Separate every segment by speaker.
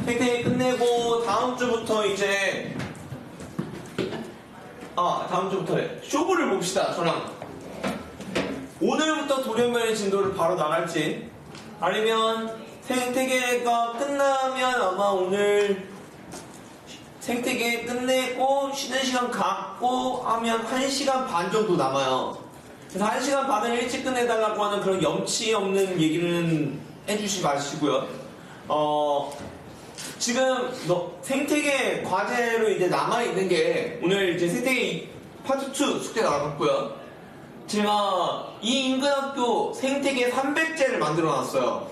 Speaker 1: 생태계 끝내고 다음 주부터 이제 다음 주부터래. 쇼부를 봅시다. 저랑 오늘부터 돌연변이 진도를 바로 나갈지 아니면 생태계가 끝나면 아마 오늘 생태계 끝내고 쉬는 시간 갖고 하면 1시간 반 정도 남아요. 그래서 1시간 반을 일찍 끝내달라고 하는 그런 염치 없는 얘기는 해주시 마시고요. 지금 생태계 과제로 이제 남아있는 게 오늘 이제 생태계 파트 2 숙제 나갔고요. 제가 이 인근학교 생태계 300제를 만들어 놨어요.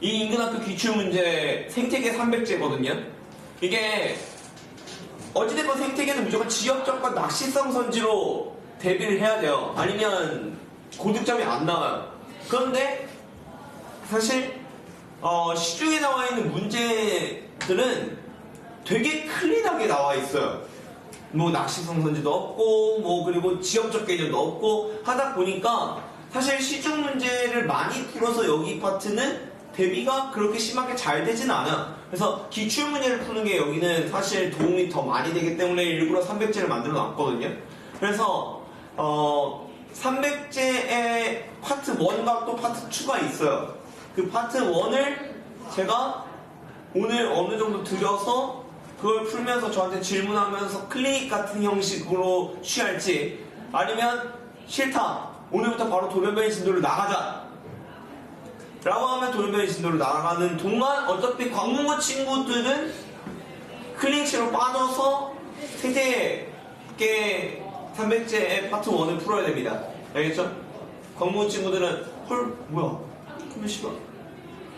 Speaker 1: 이 인근학교 기출문제 생태계 300제거든요. 이게 어찌됐건 생태계는 무조건 지역적과 낚시성 선지로 대비를 해야 돼요. 아니면 고득점이 안 나와요. 그런데 사실 시중에 나와 있는 문제들은 되게 클린하게 나와 있어요. 뭐 낚시성 선지도 없고 그리고 지역적 개념도 없고 하다 보니까 사실 시중 문제를 많이 풀어서 여기 파트는 대비가 그렇게 심하게 잘 되진 않아. 그래서 기출 문제를 푸는 게 여기는 사실 도움이 더 많이 되기 때문에 일부러 300제를 만들어 놨거든요. 그래서 300제의 파트 1과 또 파트 2가 있어요. 그 파트 1을 제가 오늘 어느 정도 드려서 그걸 풀면서 저한테 질문하면서 클리닉 같은 형식으로 취할지 아니면 싫다 오늘부터 바로 돌연변이 진도를 나가자 라고 하면 돌연변이 진도를 나가는 동안 어차피 광문고 친구들은 클리닉식으로 빠져서 생태계 300제의 파트 1을 풀어야 됩니다. 알겠죠? 광문고 친구들은 헐 뭐야 그러면 씨발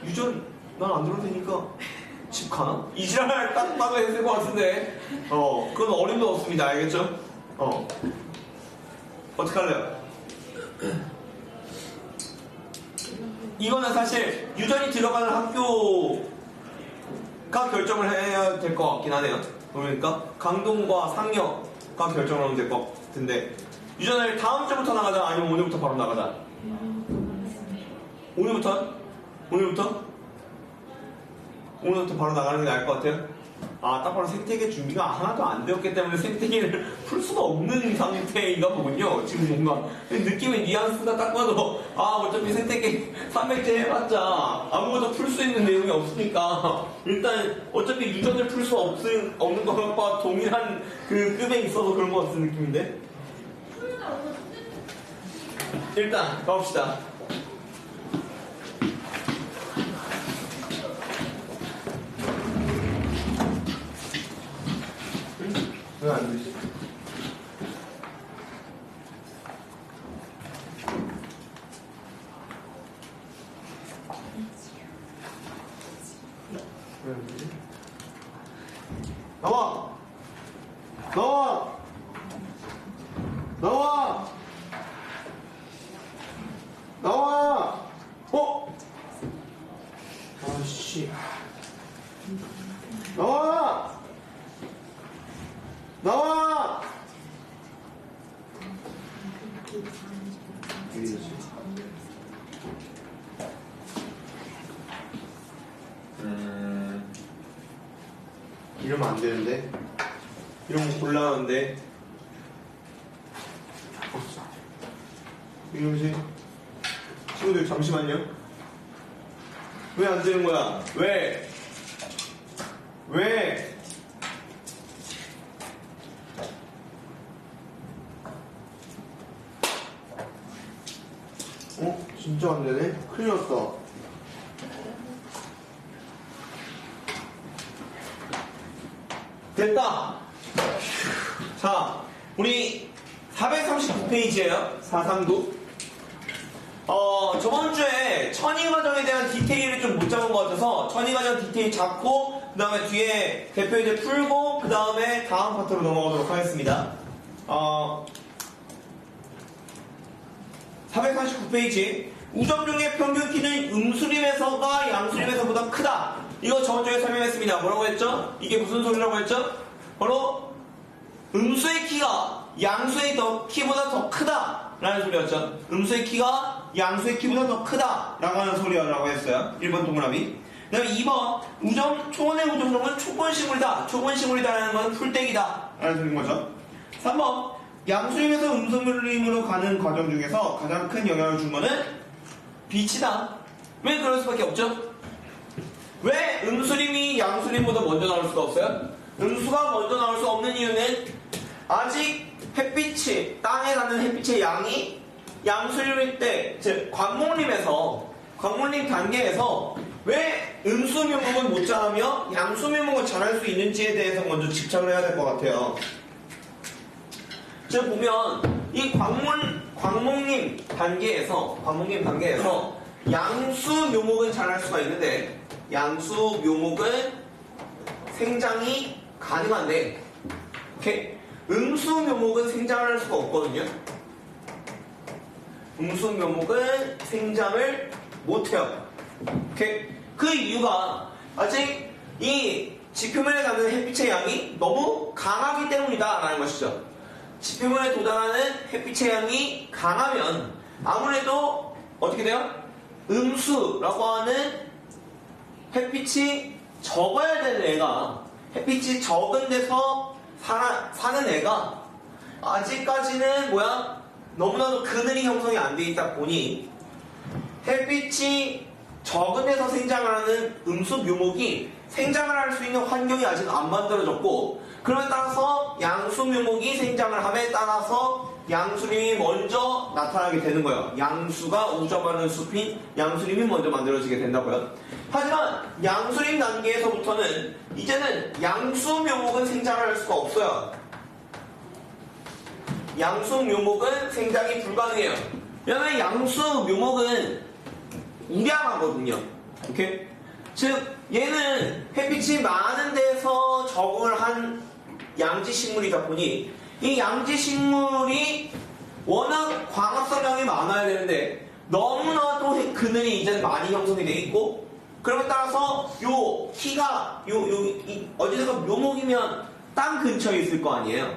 Speaker 1: 유전 난 안 들어도 되니까 집 가나? 이지랄 딱 봐도 했을 것 같은데 그건 어림도 없습니다. 알겠죠? 어떡할래요? 이거는 사실 유전이 들어가는 학교가 결정을 해야 될 것 같긴 하네요. 그러니까 강동과 상여가 결정을 하면 될 것 같은데 유전을 다음 주부터 나가자 아니면 오늘부터 바로 나가자? 오늘부터? 오늘부터 바로 나가는 게 나을 것 같아요? 딱 봐도 생태계 준비가 하나도 안 되었기 때문에 생태계를 풀 수가 없는 상태인가 보군요. 지금 뭔가 느낌의 뉘앙스가 딱 봐도 어차피 생태계 300제 해봤자 아무것도 풀 수 있는 내용이 없으니까 일단 어차피 유전을 풀 수 없는 것과 동일한 그 급에 있어서 그런 것 같은 느낌인데 일단 가봅시다. 왜 안 되지? 왜 안 되지? 나와! 나와! 나와! 나와! 아씨. 나와! 나와! 이러면 안 되는데. 이러면 곤란한데. 이러지? 친구들 잠시만요. 왜 안 되는 거야? 왜? 진짜 안 되네? 큰일 났다. 됐다! 자, 우리 439페이지에요. 439. 저번 주에 천위과정에 대한 디테일을 좀 못 잡은 것 같아서 천위과정 디테일 잡고 그 다음에 뒤에 대표이제 풀고 그 다음에 다음 파트로 넘어가도록 하겠습니다. 449페이지 우점중의 평균 키는 음수림에서가 양수림에서보다 크다. 이거 저번 주에 설명했습니다. 뭐라고 했죠? 이게 무슨 소리라고 했죠? 바로 음수의 키가 양수의 키보다 더 크다 라는 소리였죠. 음수의 키가 양수의 키보다 더 크다 라고 하는 소리라고 했어요. 1번 동그라미. 그다음에 2번 초원의 우정성은 초권식물이다. 초권식물이다라는 것은 풀떼기다 라는 소리인 거죠. 3번 양수림에서 음수림으로 가는 과정 중에서 가장 큰 영향을 준 거는 빛이다. 왜 그럴 수밖에 없죠? 왜 음수림이 양수림보다 먼저 나올 수가 없어요? 음수가 먼저 나올 수 없는 이유는 아직 햇빛이 땅에 닿는 햇빛의 양이 양수림일 때, 즉 광목림 단계에서 왜 음수묘목은 못 자라며 양수묘목은 자랄 수 있는지에 대해서 먼저 집착을 해야 될 것 같아요. 지금 보면 이 광목림 단계에서 양수묘목은 자랄 수가 있는데 양수묘목은 생장이 가능한데 음수묘목은 생장을 할 수가 없거든요. 음수묘목은 생장을 못해요. 그 이유가 아직 이 지표면에 닿는 햇빛의 양이 너무 강하기 때문이다 라는 것이죠. 지표면에 도달하는 햇빛의 양이 강하면 아무래도 어떻게 돼요? 음수라고 하는 햇빛이 적어야 되는 애가, 햇빛이 적은 데서 사는 애가 아직까지는 너무나도 그늘이 형성이 안 돼 있다 보니 햇빛이 적은 데서 생장을 하는 음수묘목이 생장을 할 수 있는 환경이 아직 안 만들어졌고, 그러에 따라서 양수묘목이 생장을 함에 따라서 양수림이 먼저 나타나게 되는 거예요. 양수가 우점하는 숲인 양수림이 먼저 만들어지게 된다고요. 하지만 양수림 단계에서부터는 이제는 양수묘목은 생장을 할 수가 없어요. 양수묘목은 생장이 불가능해요. 왜냐하면 양수묘목은 우량하거든요. 즉 얘는 햇빛이 많은 데서 적응을 한 양지식물이다 보니 이 양지식물이 워낙 광합성량이 많아야 되는데 너무나도 그늘이 이제 많이 형성이 돼 있고, 그러면 따라서 요 키가 어디선가 묘목이면 땅 근처에 있을 거 아니에요.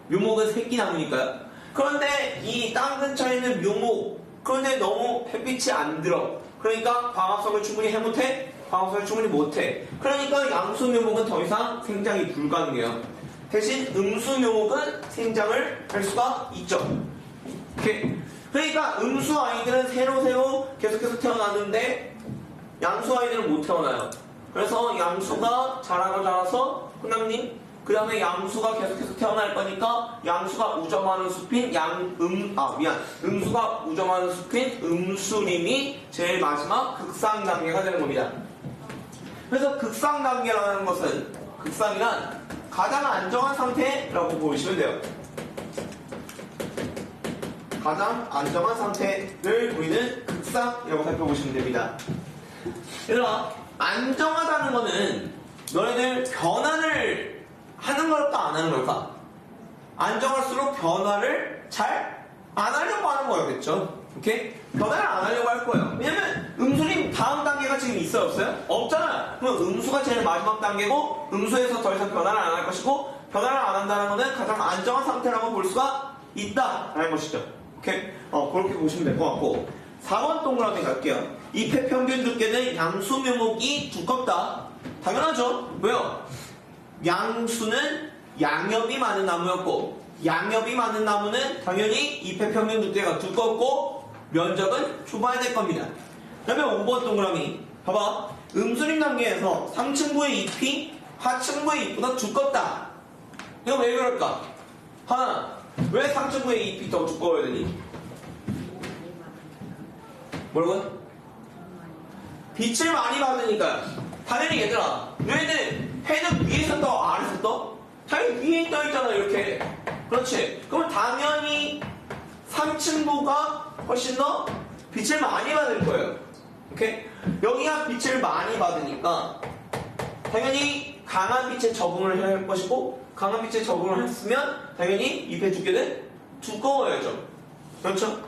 Speaker 1: 묘목은 새끼나무니까요. 그런데 이 땅 근처에 있는 묘목, 그런데 너무 햇빛이 안 들어. 그러니까 광합성을 충분히 해못해? 광합성을 충분히 못해. 그러니까 양수묘목은 더 이상 생장이 불가능해요. 대신 음수묘목은 생장을 할 수가 있죠. 그러니까 음수 아이들은 새로 계속해서 태어나는데 양수 아이들은 못 태어나요. 그래서 양수가 자라서 훈남님, 그 다음에 양수가 계속해서 태어날 거니까 양수가 우점하는 숲인 음수가 우점하는 숲인 음수림이 제일 마지막 극상 단계가 되는 겁니다. 그래서 극상 단계라는 것은, 극상이란 가장 안정한 상태라고 보시면 돼요. 가장 안정한 상태를 보이는 극상이라고 살펴보시면 됩니다. 얘들아, 안정하다는 거는 너네들 변화를 하는 걸까 안 하는 걸까? 안정할수록 변화를 잘 안 하려고 하는 거였겠죠. 변화를 안 하려고 할 거예요. 왜냐면 음수림 다음 단계가 지금 있어요, 없어요? 없잖아요. 그럼 음수가 제일 마지막 단계고 음수에서 더 이상 변화를 안 할 것이고, 변화를 안 한다는 것은 가장 안정한 상태라고 볼 수가 있다라는 것이죠. 그렇게 보시면 될 것 같고, 4번 동그라미 갈게요. 잎의 평균 두께는 양수묘목이 두껍다. 당연하죠. 왜요? 양수는 양엽이 많은 나무였고, 양엽이 많은 나무는 당연히 잎의 평균 두께가 두껍고 면적은 좁아야 될 겁니다. 그 다음에 5번 동그라미 봐봐. 음수림 단계에서 상층부의 잎이 하층부의 잎보다 두껍다. 이거 왜 그럴까? 하나, 왜 상층부의 잎이 더 두꺼워야 되니? 뭐라고요? 빛을 많이 받으니까요. 당연히 얘들아, 너희들 해는 위에서 떠 아래에서 떠? 당연히 위에 떠 있잖아, 이렇게. 그렇지. 그럼 당연히 상층부가 훨씬 더 빛을 많이 받을 거예요. 여기가 빛을 많이 받으니까 당연히 강한 빛에 적응을 할 것이고, 강한 빛에 적응을 했으면 당연히 잎의 두께는 두꺼워야죠. 그렇죠?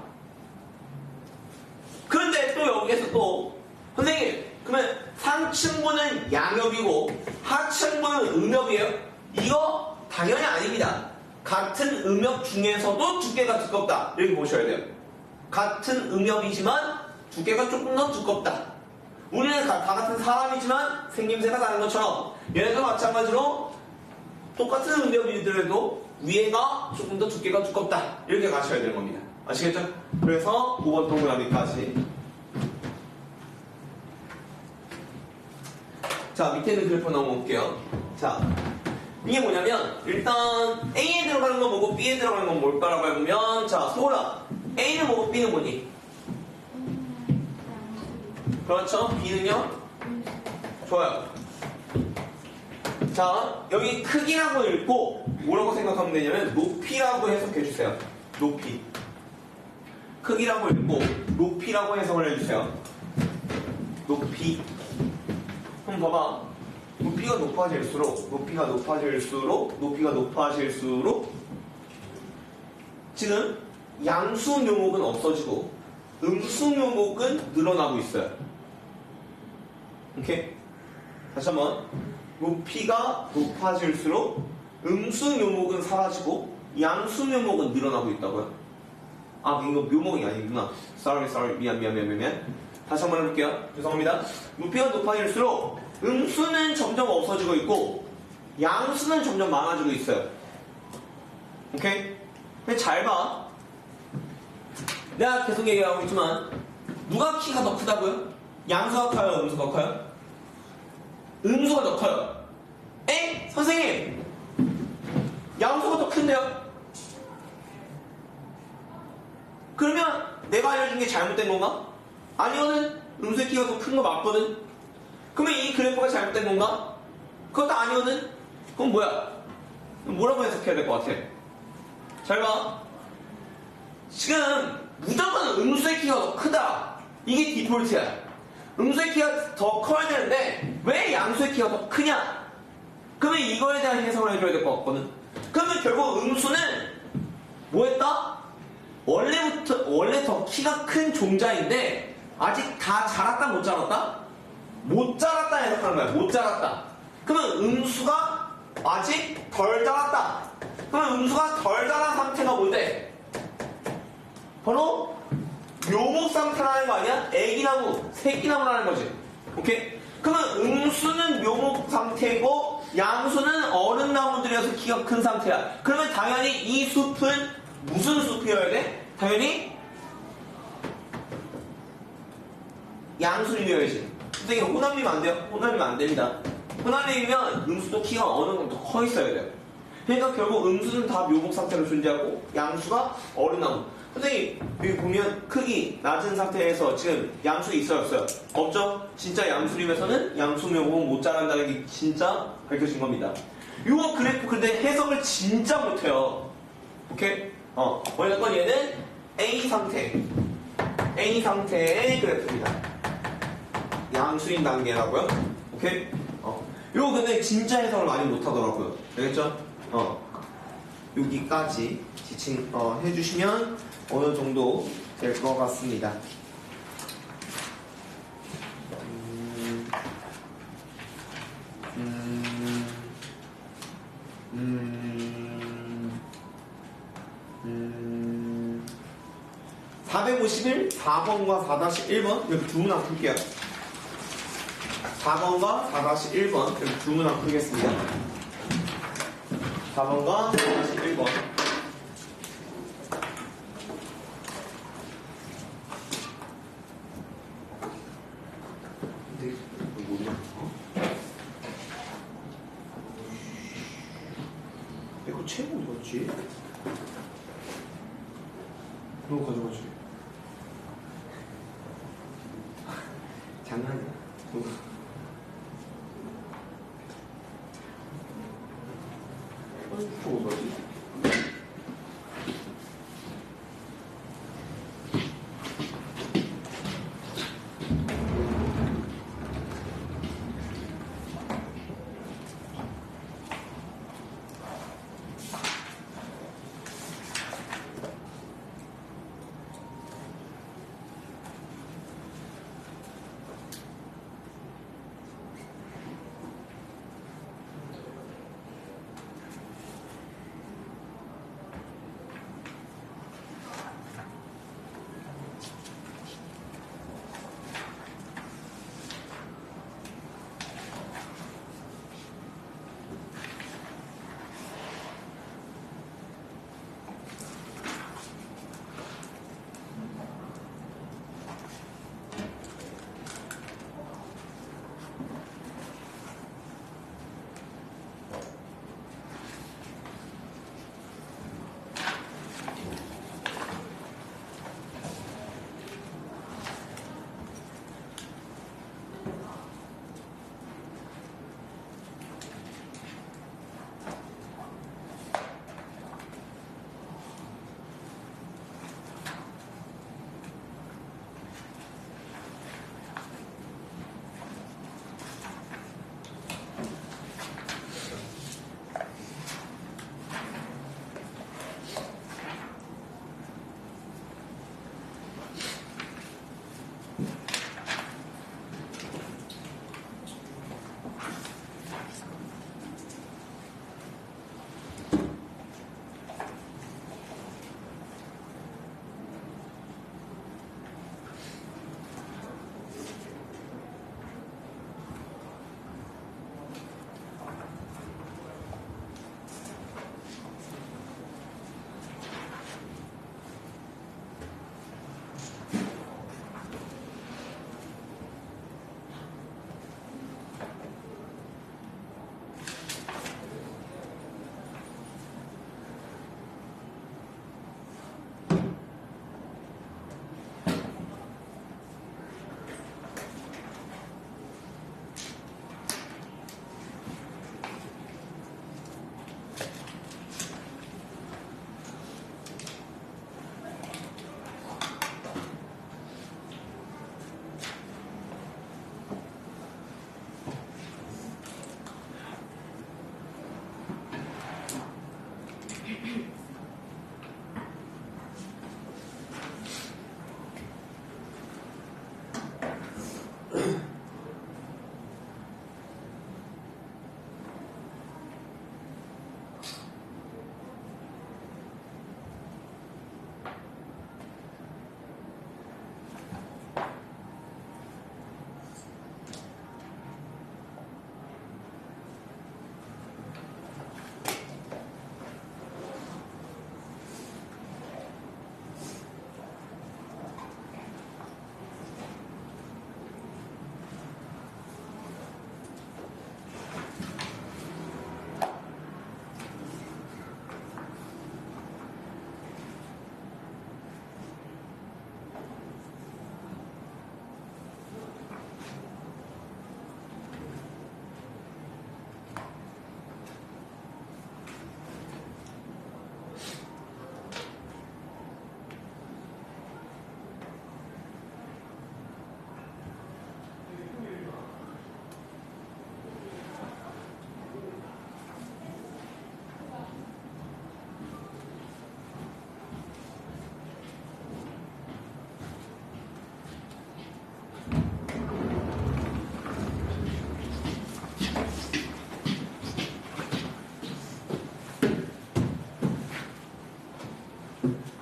Speaker 1: 그런데 또 여기에서 또 선생님, 그러면 상층부는 양엽이고 하층부는 음엽이에요? 이거 당연히 아닙니다. 같은 음엽 중에서도 두께가 두껍다, 이렇게 보셔야 돼요. 같은 음엽이지만 두께가 조금 더 두껍다. 우리는 다 같은 사람이지만 생김새가 다른 것처럼 얘네도 마찬가지로 똑같은 응답이더라도 위에가 조금 더 두께가 두껍다. 이렇게 가셔야 되는 겁니다. 아시겠죠? 그래서 5번 동그라미까지. 자, 밑에 있는 그래프 넘어올게요. 자, 이게 뭐냐면 일단 A에 들어가는 건 뭐고 B에 들어가는 건 뭘까라고 해보면, 자, 소라 A는 뭐고 B는 뭐니? 그렇죠. B는요? 좋아요. 자, 여기 크기라고 읽고 뭐라고 생각하면 되냐면 높이라고 해석해주세요. 높이. 크기라고 읽고 높이라고 해석을 해주세요. 높이. 그럼 봐봐. 높이가 높아질수록 지금 양수 묘목은 없어지고 음수 묘목은 늘어나고 있어요. 오케이? 다시 한번. 높이가 높아질수록 음수 묘목은 사라지고 양수 묘목은 늘어나고 있다고요. 아, 이거 묘목이 아니구나. Sorry. 미안. 다시 한번 해볼게요. 죄송합니다. 높이가 높아질수록 음수는 점점 없어지고 있고 양수는 점점 많아지고 있어요. 오케이? 근데 잘 봐. 내가 계속 얘기하고 있지만 누가 키가 더 크다고요? 양수가 커요? 음수가 커요? 음수가 더 커요. 에? 선생님, 양수가 더 큰데요? 그러면 내가 알려준 게 잘못된 건가? 아니거든. 음수의 키가 더 큰 거 맞거든. 그러면 이 그래프가 잘못된 건가? 그것도 아니거든. 그럼 뭐야? 뭐라고 해석해야 될 것 같아? 잘 봐. 지금 무조건 음수의 키가 더 크다. 이게 디폴트야. 음수의 키가 더 커야 되는데 왜 양수의 키가 더 크냐? 그러면 이거에 대한 해석을 해줘야 될 것 같거든. 그러면 결국 음수는 뭐 했다? 원래 더 키가 큰 종자인데 아직 다 자랐다 못 자랐다? 못 자랐다 해석하는 거야. 못 자랐다. 그러면 음수가 아직 덜 자랐다. 그러면 음수가 덜 자란 상태가 뭔데? 바로 묘목 상태라는 거 아니야? 애기나무, 새끼나무라는 거지. 오케이? 그러면 음수는 묘목 상태고 양수는 어른 나무들이어서 키가 큰 상태야. 그러면 당연히 이 숲은 무슨 숲이어야 돼? 당연히 양수림이어야지. 선생님, 호남이면 안 돼요? 호남이면 안 됩니다. 호남이면 음수도 키가 어느 정도 커 있어야 돼요. 그러니까 결국 음수는 다 묘목 상태로 존재하고 양수가 어른 나무. 선생님, 여기 보면 크기 낮은 상태에서 지금 양수 있어요, 없어요? 없죠? 진짜 양수림에서는 양수 묘목은 못 자란다는 게 진짜 밝혀진 겁니다. 요 그래프 근데 해석을 진짜 못해요. 오케이? 어쨌건 얘는 A 상태의 그래프입니다. 양수인 단계라고요? 오케이? 요 근데 진짜 해석을 많이 못하더라고요. 알겠죠? 여기까지 지칭 해주시면 어느 정도 될 것 같습니다. 음. 451, 4번과 4-1번 이렇게 두 문항 풀게요. 4번과 4-1번 이렇게 두 문항 풀겠습니다. 4번과 4-1번. 근데 이거 뭐냐? 이거 최고 어디갔지? 너 가져가지. 장난이야. 어디가지?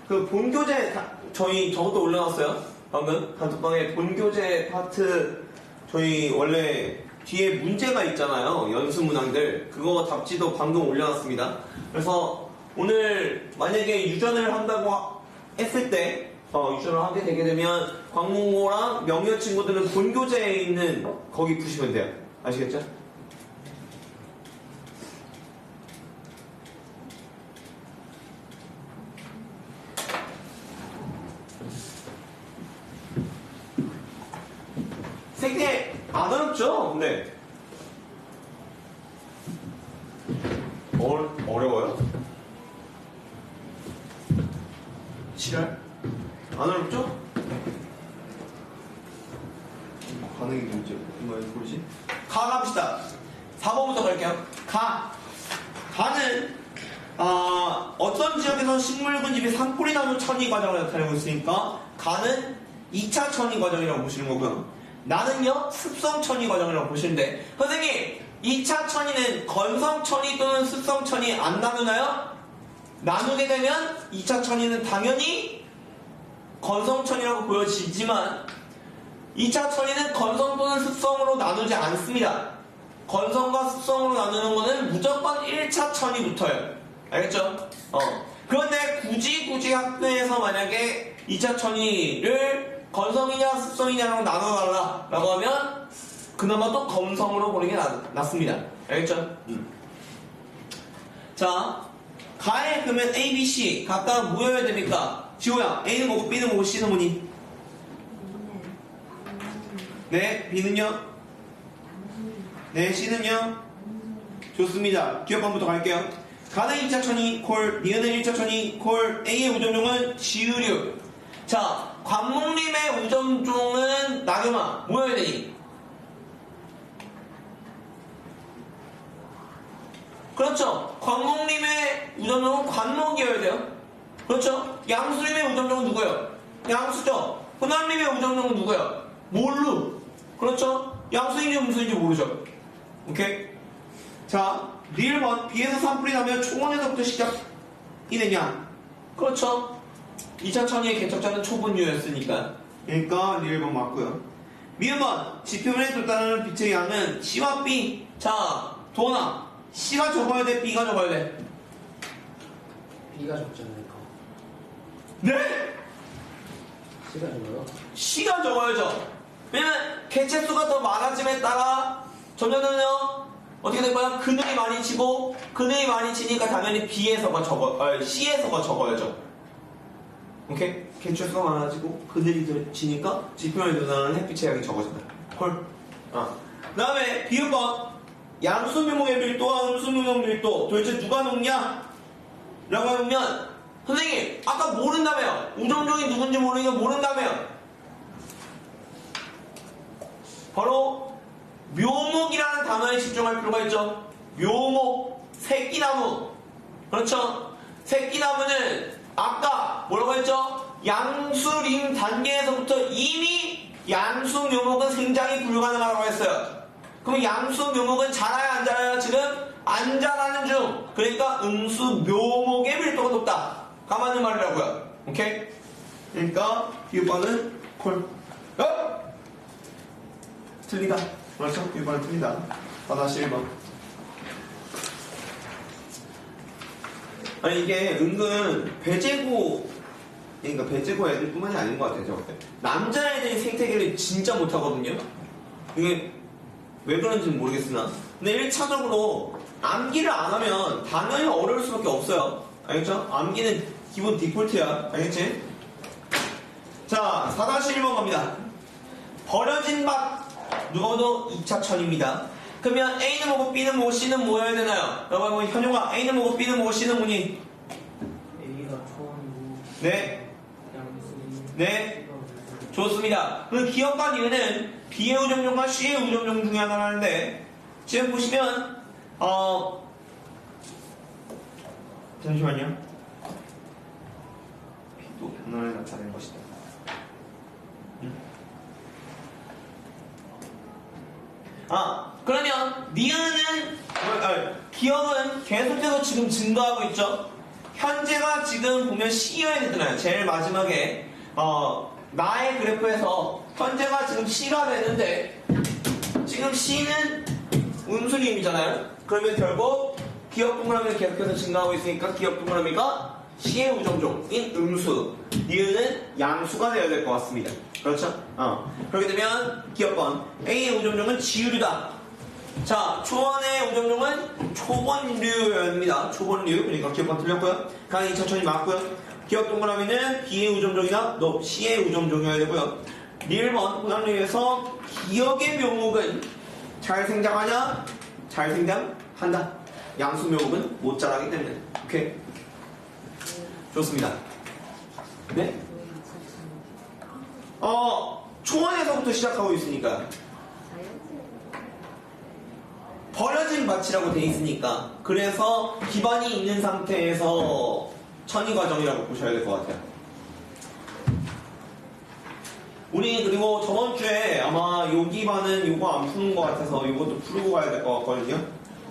Speaker 1: 그 본교재 저희 저것도 올려놨어요. 방금 단톡방에 본교재 파트 저희 원래 뒤에 문제가 있잖아요. 연수 문항들 그거 답지도 방금 올려놨습니다. 그래서 오늘 만약에 유전을 한다고 했을 때 유전을 하게 되게 되면 광문고랑 명여 친구들은 본교재에 있는 거기 푸시면 돼요. 아시겠죠? 생태 안 어렵죠? 근데 어려워요? 지랄? 안 어렵죠? 반응이 문제 뭐지? 가 갑시다. 4번부터 갈게요. 가는 어떤 지역에서 식물 군집이 산뿌리나무 천이 과정을 나타내고 있으니까 가는 2차 천이 과정이라고 보시는 거고요. 나는요 습성 천이 과정이라고 보시는데 선생님 2차 천이는 건성 천이 또는 습성 천이 안 나누나요? 나누게 되면 2차 천이는 당연히 건성 천이라고 보여지지만 2차 천이는 건성 또는 습성으로 나누지 않습니다. 건성과 습성으로 나누는 거는 무조건 1차 천이 붙어요. 알겠죠? 그런데 굳이 학교에서 만약에 2차 천이를 건성이냐 습성이냐로 나눠달라 라고 하면 그나마 또 건성으로 보는 게 낫습니다. 알겠죠? 자, 가에 그러면 A, B, C 각각 뭐여야 됩니까? 지호야, A는 뭐고 B는 뭐고 C는 뭐니? 네, B는요? 네, C는요? 좋습니다. 기억반부터 갈게요. 가는 2차 천이 콜, 니은은 1차 천이 콜, A의 우점종은 지유류. 자, 관목림의 우점종은 나겸아 뭐여야 되니? 그렇죠. 관목림의 우점종은 관목이어야 돼요. 그렇죠. 양수림의 우점종은 누구예요? 양수죠. 혼합림의 우점종은 누구예요? 몰루. 그렇죠. 양수인지 음수인지 모르죠. 오케이. 자, 리을번 B에서 산불이 나면 초원에서부터 시작이 되냐? 그렇죠. 2차 천이의 개척자는 초분류였으니까. 그러니까 리을번 맞고요. 미음번 지표면에 돋다는 빛의 양은 C와 B. 자, 도원아, C가 적어야 돼? B가 적어야 돼?
Speaker 2: B가 적잖아요.
Speaker 1: 네?
Speaker 2: C가 적어요?
Speaker 1: C가 적어야죠. 왜냐면 개체수가 더 많아짐에 따라 전혀는요 어떻게 될까요? 그늘이 많이 치고 그늘이 많이 치니까 당연히 B에서가 C에서가 적어야죠. 오케이? 개체수가 많아지고 그늘이 치니까 지표면에 돋는 햇빛의 양이 적어진다. 헐. 그 다음에 비읍번 양수묘목의 밀도와 음수묘목 밀도 도대체 누가 높냐? 라고 하면 선생님 아까 모른다며요. 우정종이 누군지 모르니까 모른다며요. 바로 묘목이라는 단어에 집중할 필요가 있죠. 묘목, 새끼나무. 그렇죠. 새끼나무는 아까 뭐라고 했죠? 양수림 단계에서부터 이미 양수묘목은 생장이 불가능하다고 했어요. 그럼 양수묘목은 자라야 안 자라요? 지금 안 자라는 중. 그러니까 음수묘목의 밀도가 높다. 가만히 말이라고요. 오케이? 그러니까 비읍번은 콜. 틀리다. 그렇죠? 비읍번은 틀리다. 다시 1번. 아니 이게 은근 배제고 그러니까 배제고 애들뿐만이 아닌 것 같아요. 제가 볼 때. 남자애들이 생태계를 진짜 못하거든요. 이게 왜 그런지는 모르겠으나 근데 1차적으로 암기를 안 하면 당연히 어려울 수밖에 없어요. 알겠죠? 암기는 기본 디폴트야. 알겠지? 자, 4-1번 갑니다. 버려진 밭 누가 봐도 2차 천입니다. 그러면 A는 뭐고 B는 뭐고 C는 뭐여야 되나요? 여러분 현용아 A는 뭐고 B는 뭐고 C는 뭐니?
Speaker 2: A가 초원이고
Speaker 1: 네.
Speaker 2: 양수
Speaker 1: 네. 좋습니다. 그럼 기억과 니은은 B의 우점종과 C의 우점종 중에 하나라는데 지금 보시면 잠시만요. B도 변화를 나타낸 것이다. 그러면 니은은 기억은 계속해서 지금 증가하고 있죠. 현재가 지금 보면 C여야 되잖아요. 제일 마지막에 나의 그래프에서 현재가 지금 C가 되는데 지금 C는 음수림이잖아요. 그러면 결국 기억 동그라미가 계속해서 증가하고 있으니까 기억 동그라미가 C의 우정종인 음수, 니은은 양수가 되어야 될 것 같습니다. 그렇죠? 그렇게 되면 기억번 A의 우정종은 지유류다. 자, 초원의 우정종은 초본류입니다. 초본류. 그러니까 기억번 틀렸고요. 강의 천천히 맞고요. 기억 동그라미는 B의 우정종이나 너 C의 우정종이어야 되고요. 1번 고난류에서 기억의 묘목은 잘 생장하냐? 잘 생장한다. 양수 묘목은 못 자라기 때문에. 오케이. 좋습니다. 네? 초원에서부터 시작하고 있으니까. 버려진 밭이라고 돼 있으니까. 그래서 기반이 있는 상태에서 천이 과정이라고 보셔야 될 것 같아요. 우리 그리고 저번 주에 아마 요 기반은 요거 안 푸는 것 같아서 요것도 풀고 가야 될 것 같거든요.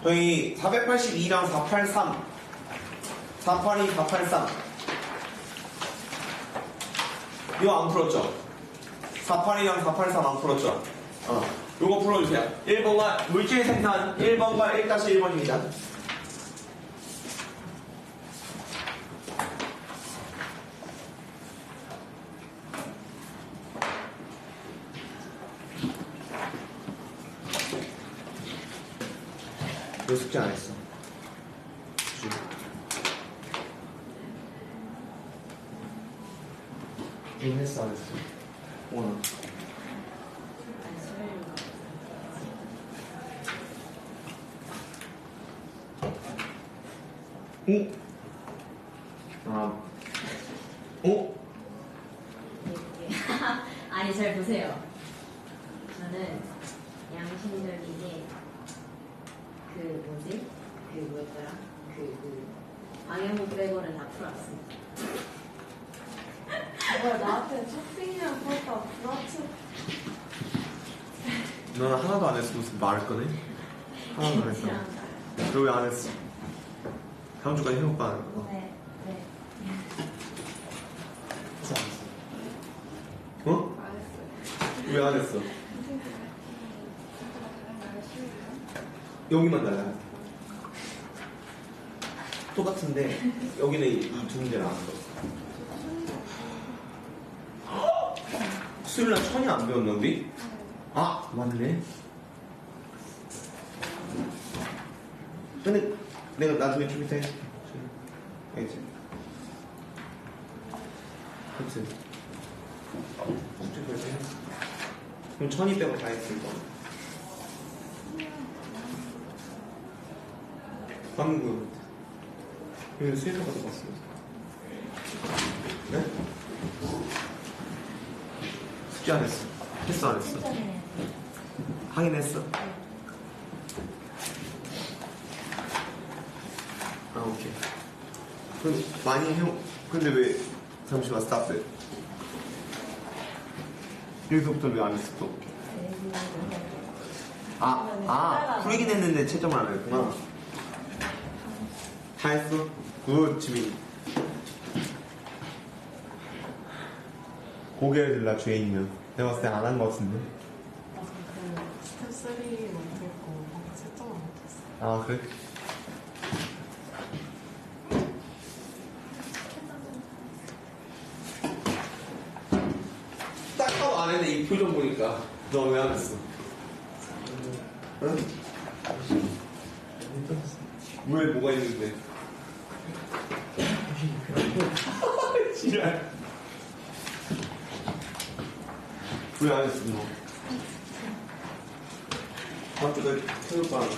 Speaker 1: 저희 482랑 483, 482, 483 이거 안 풀었죠? 482랑 483 안 풀었죠? 요거 풀어주세요. 1번과 물질 생산 1번과 1-1번입니다. 왜 숙제 안 했어?
Speaker 2: 응, 했어, 안 했어.
Speaker 1: 오늘. 오?
Speaker 3: 아니 잘 보세요. 저는 양심적이게 그 뭐였더라? 방해문 빼고는 다 풀었습니다.
Speaker 4: 왜 나한테 쇼핑이랑 그렇다 불화치
Speaker 1: 넌 하나도 안 했어. 무슨 말을 꺼내? 하나도 안 했어. 너 왜 안 했어? 다음 주까지 해볼까? 안 해볼까?
Speaker 4: 네.
Speaker 2: 했어, 안 했어.
Speaker 1: 어?
Speaker 4: 알았어요.
Speaker 1: 왜 안 했어? 여기만 달라요. 똑같은데 여기는 이 두 문제를 안 했어. 수요일날 천이 안 배웠나 우리? 아 맞네. 근데 내가 나중에 좀 이따 해줄게. 알겠지? 그치? 숙제 그렇게 해. 그럼 천이 빼고 다 했을 거. 방금 그 수혜자 가서 봤어요. 네? 숙제 안 했어. 했어 안 했어? 하긴 했어. 아 오케이. 그럼 많이 해. 근데 왜 잠시만 스탑해. 여기서부터 왜 안 했어 또? 풀이긴 했는데 채점을 안 했구나. 다 했어? 굿, 지민. 고개를 들라, 죄인이면. 내가 봤을 때 안 한 것 같은데.
Speaker 4: 스텝 3 먼저 했고 뭔가 채점을 못했어.
Speaker 1: 아, 그래? 딱 봐도 안 했네, 이 표정 보니까. 너 왜 안 했어? 응? 왜 뭐가 있는데? 지랄. 왜 안 했어, 너? 다음 주에 태울 거 아니야?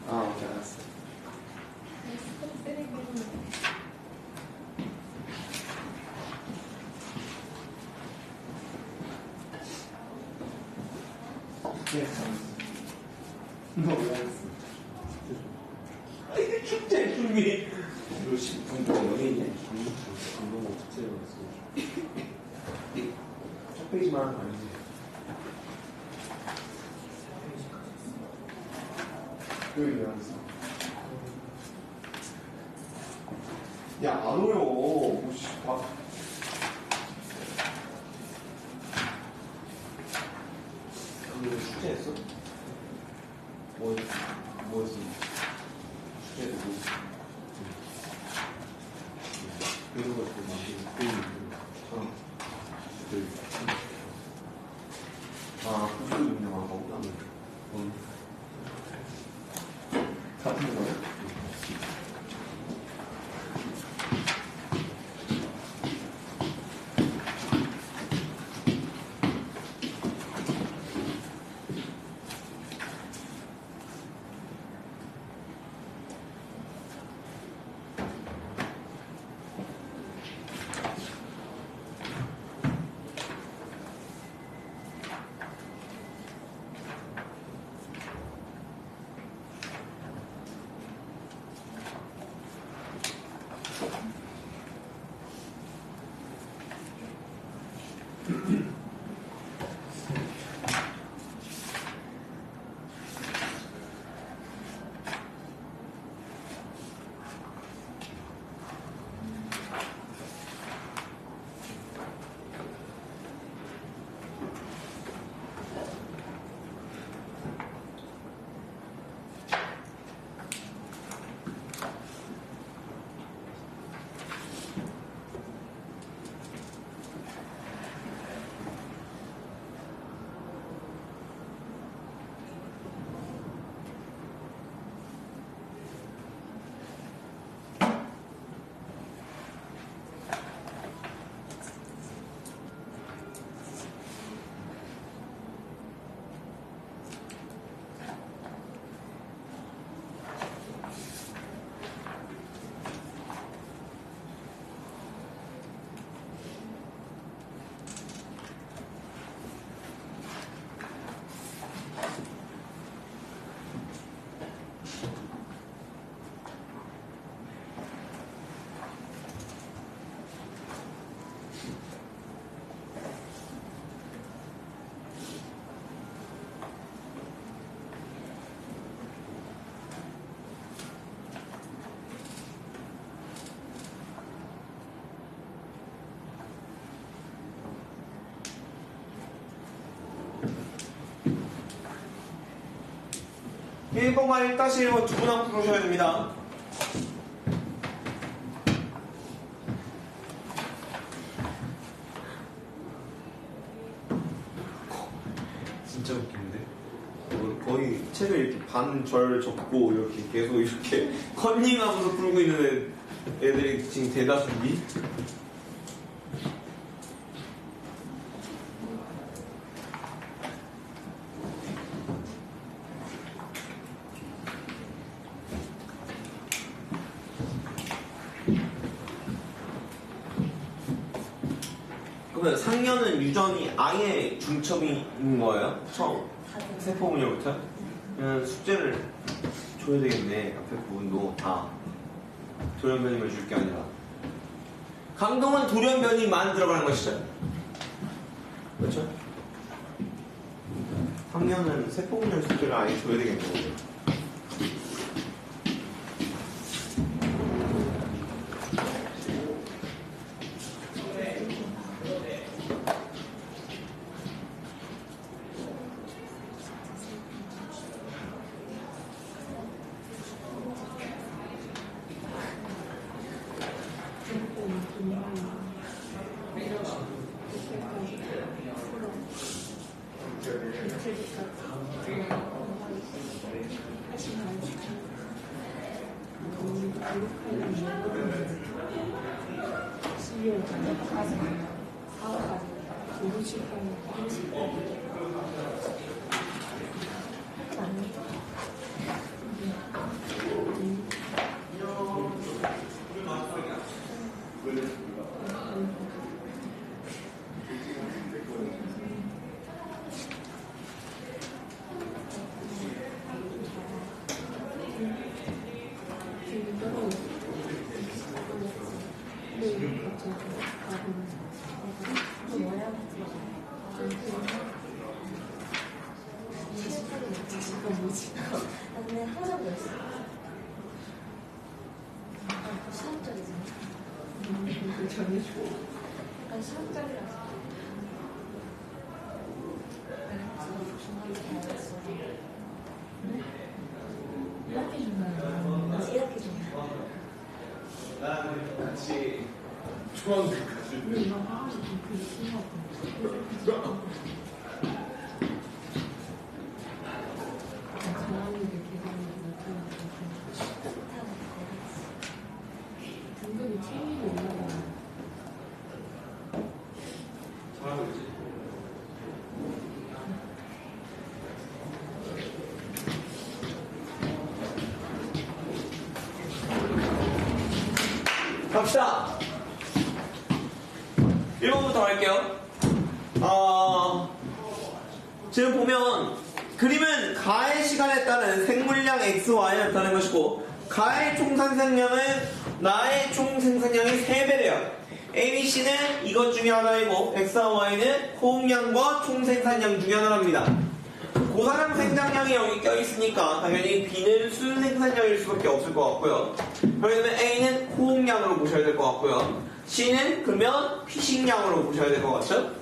Speaker 1: 아, 오케이, 알았어. 네, 알았어. 너왜 안 했어? 이게 축제 준비. 이거 10분 동안 연예인이야.
Speaker 2: 방금 어떻게 했어?
Speaker 1: 첫 페이지만 하는 거 아니지? 여기 왜 안 했어? 야, 안 오요. 오씨, 봐. 오늘 숙제했어?
Speaker 2: 뭐였어?
Speaker 1: 숙제도 뭐.
Speaker 2: 그런 것도 만들고 또 있는
Speaker 1: 어.
Speaker 2: 그
Speaker 1: 아, 그것도 유명한 거구나. 같은 거야? 일번과 1-1번 두 분만 풀으셔야 됩니다. 진짜 웃긴데? 거의 책을 이렇게 반절 접고 이렇게 계속 이렇게 컨닝하면서 풀고 있는 애들이 지금 대다수인데? 그러면 상년은 유전이 아예 중첩이 있는 거예요? 처음 세포분열부터? 그러면 숙제를 줘야 되겠네. 앞에 부분도 다 돌연변이만 줄 게 아니라. 강동은 돌연변이만 들어가는 것이죠. 그렇죠? 상년은 세포분열 숙제를 아예 줘야 되겠네.
Speaker 3: 나는 항상 그랬어. 수학적이잖아.
Speaker 4: 약간 시험장이라서.
Speaker 3: 이렇게 준다는 이렇게 준다.
Speaker 2: 나는 같이 중학교 갔을
Speaker 3: 근데
Speaker 2: 때
Speaker 3: 이거 봐가지고 그 신기하고.
Speaker 4: 등급이 체인이 올라가요.
Speaker 1: 잘하고 있지. 갑시다. 1번부터 할게요. 지금 보면 그림은 가의 시간에 따른 생물량 XY를 나타낸 것이고 가의 총생산량은 나의 총생산량의 3배래요. ABC는 이것 중에 하나이고 X와 Y는 호응량과 총생산량 중에 하나입니다. 고사량 생산량이 여기 껴있으니까 당연히 B는 순생산량일 수밖에 없을 것 같고요. 그렇기 때문에 A는 호응량으로 보셔야 될 것 같고요. C는 그러면 피식량으로 보셔야 될 것 같죠?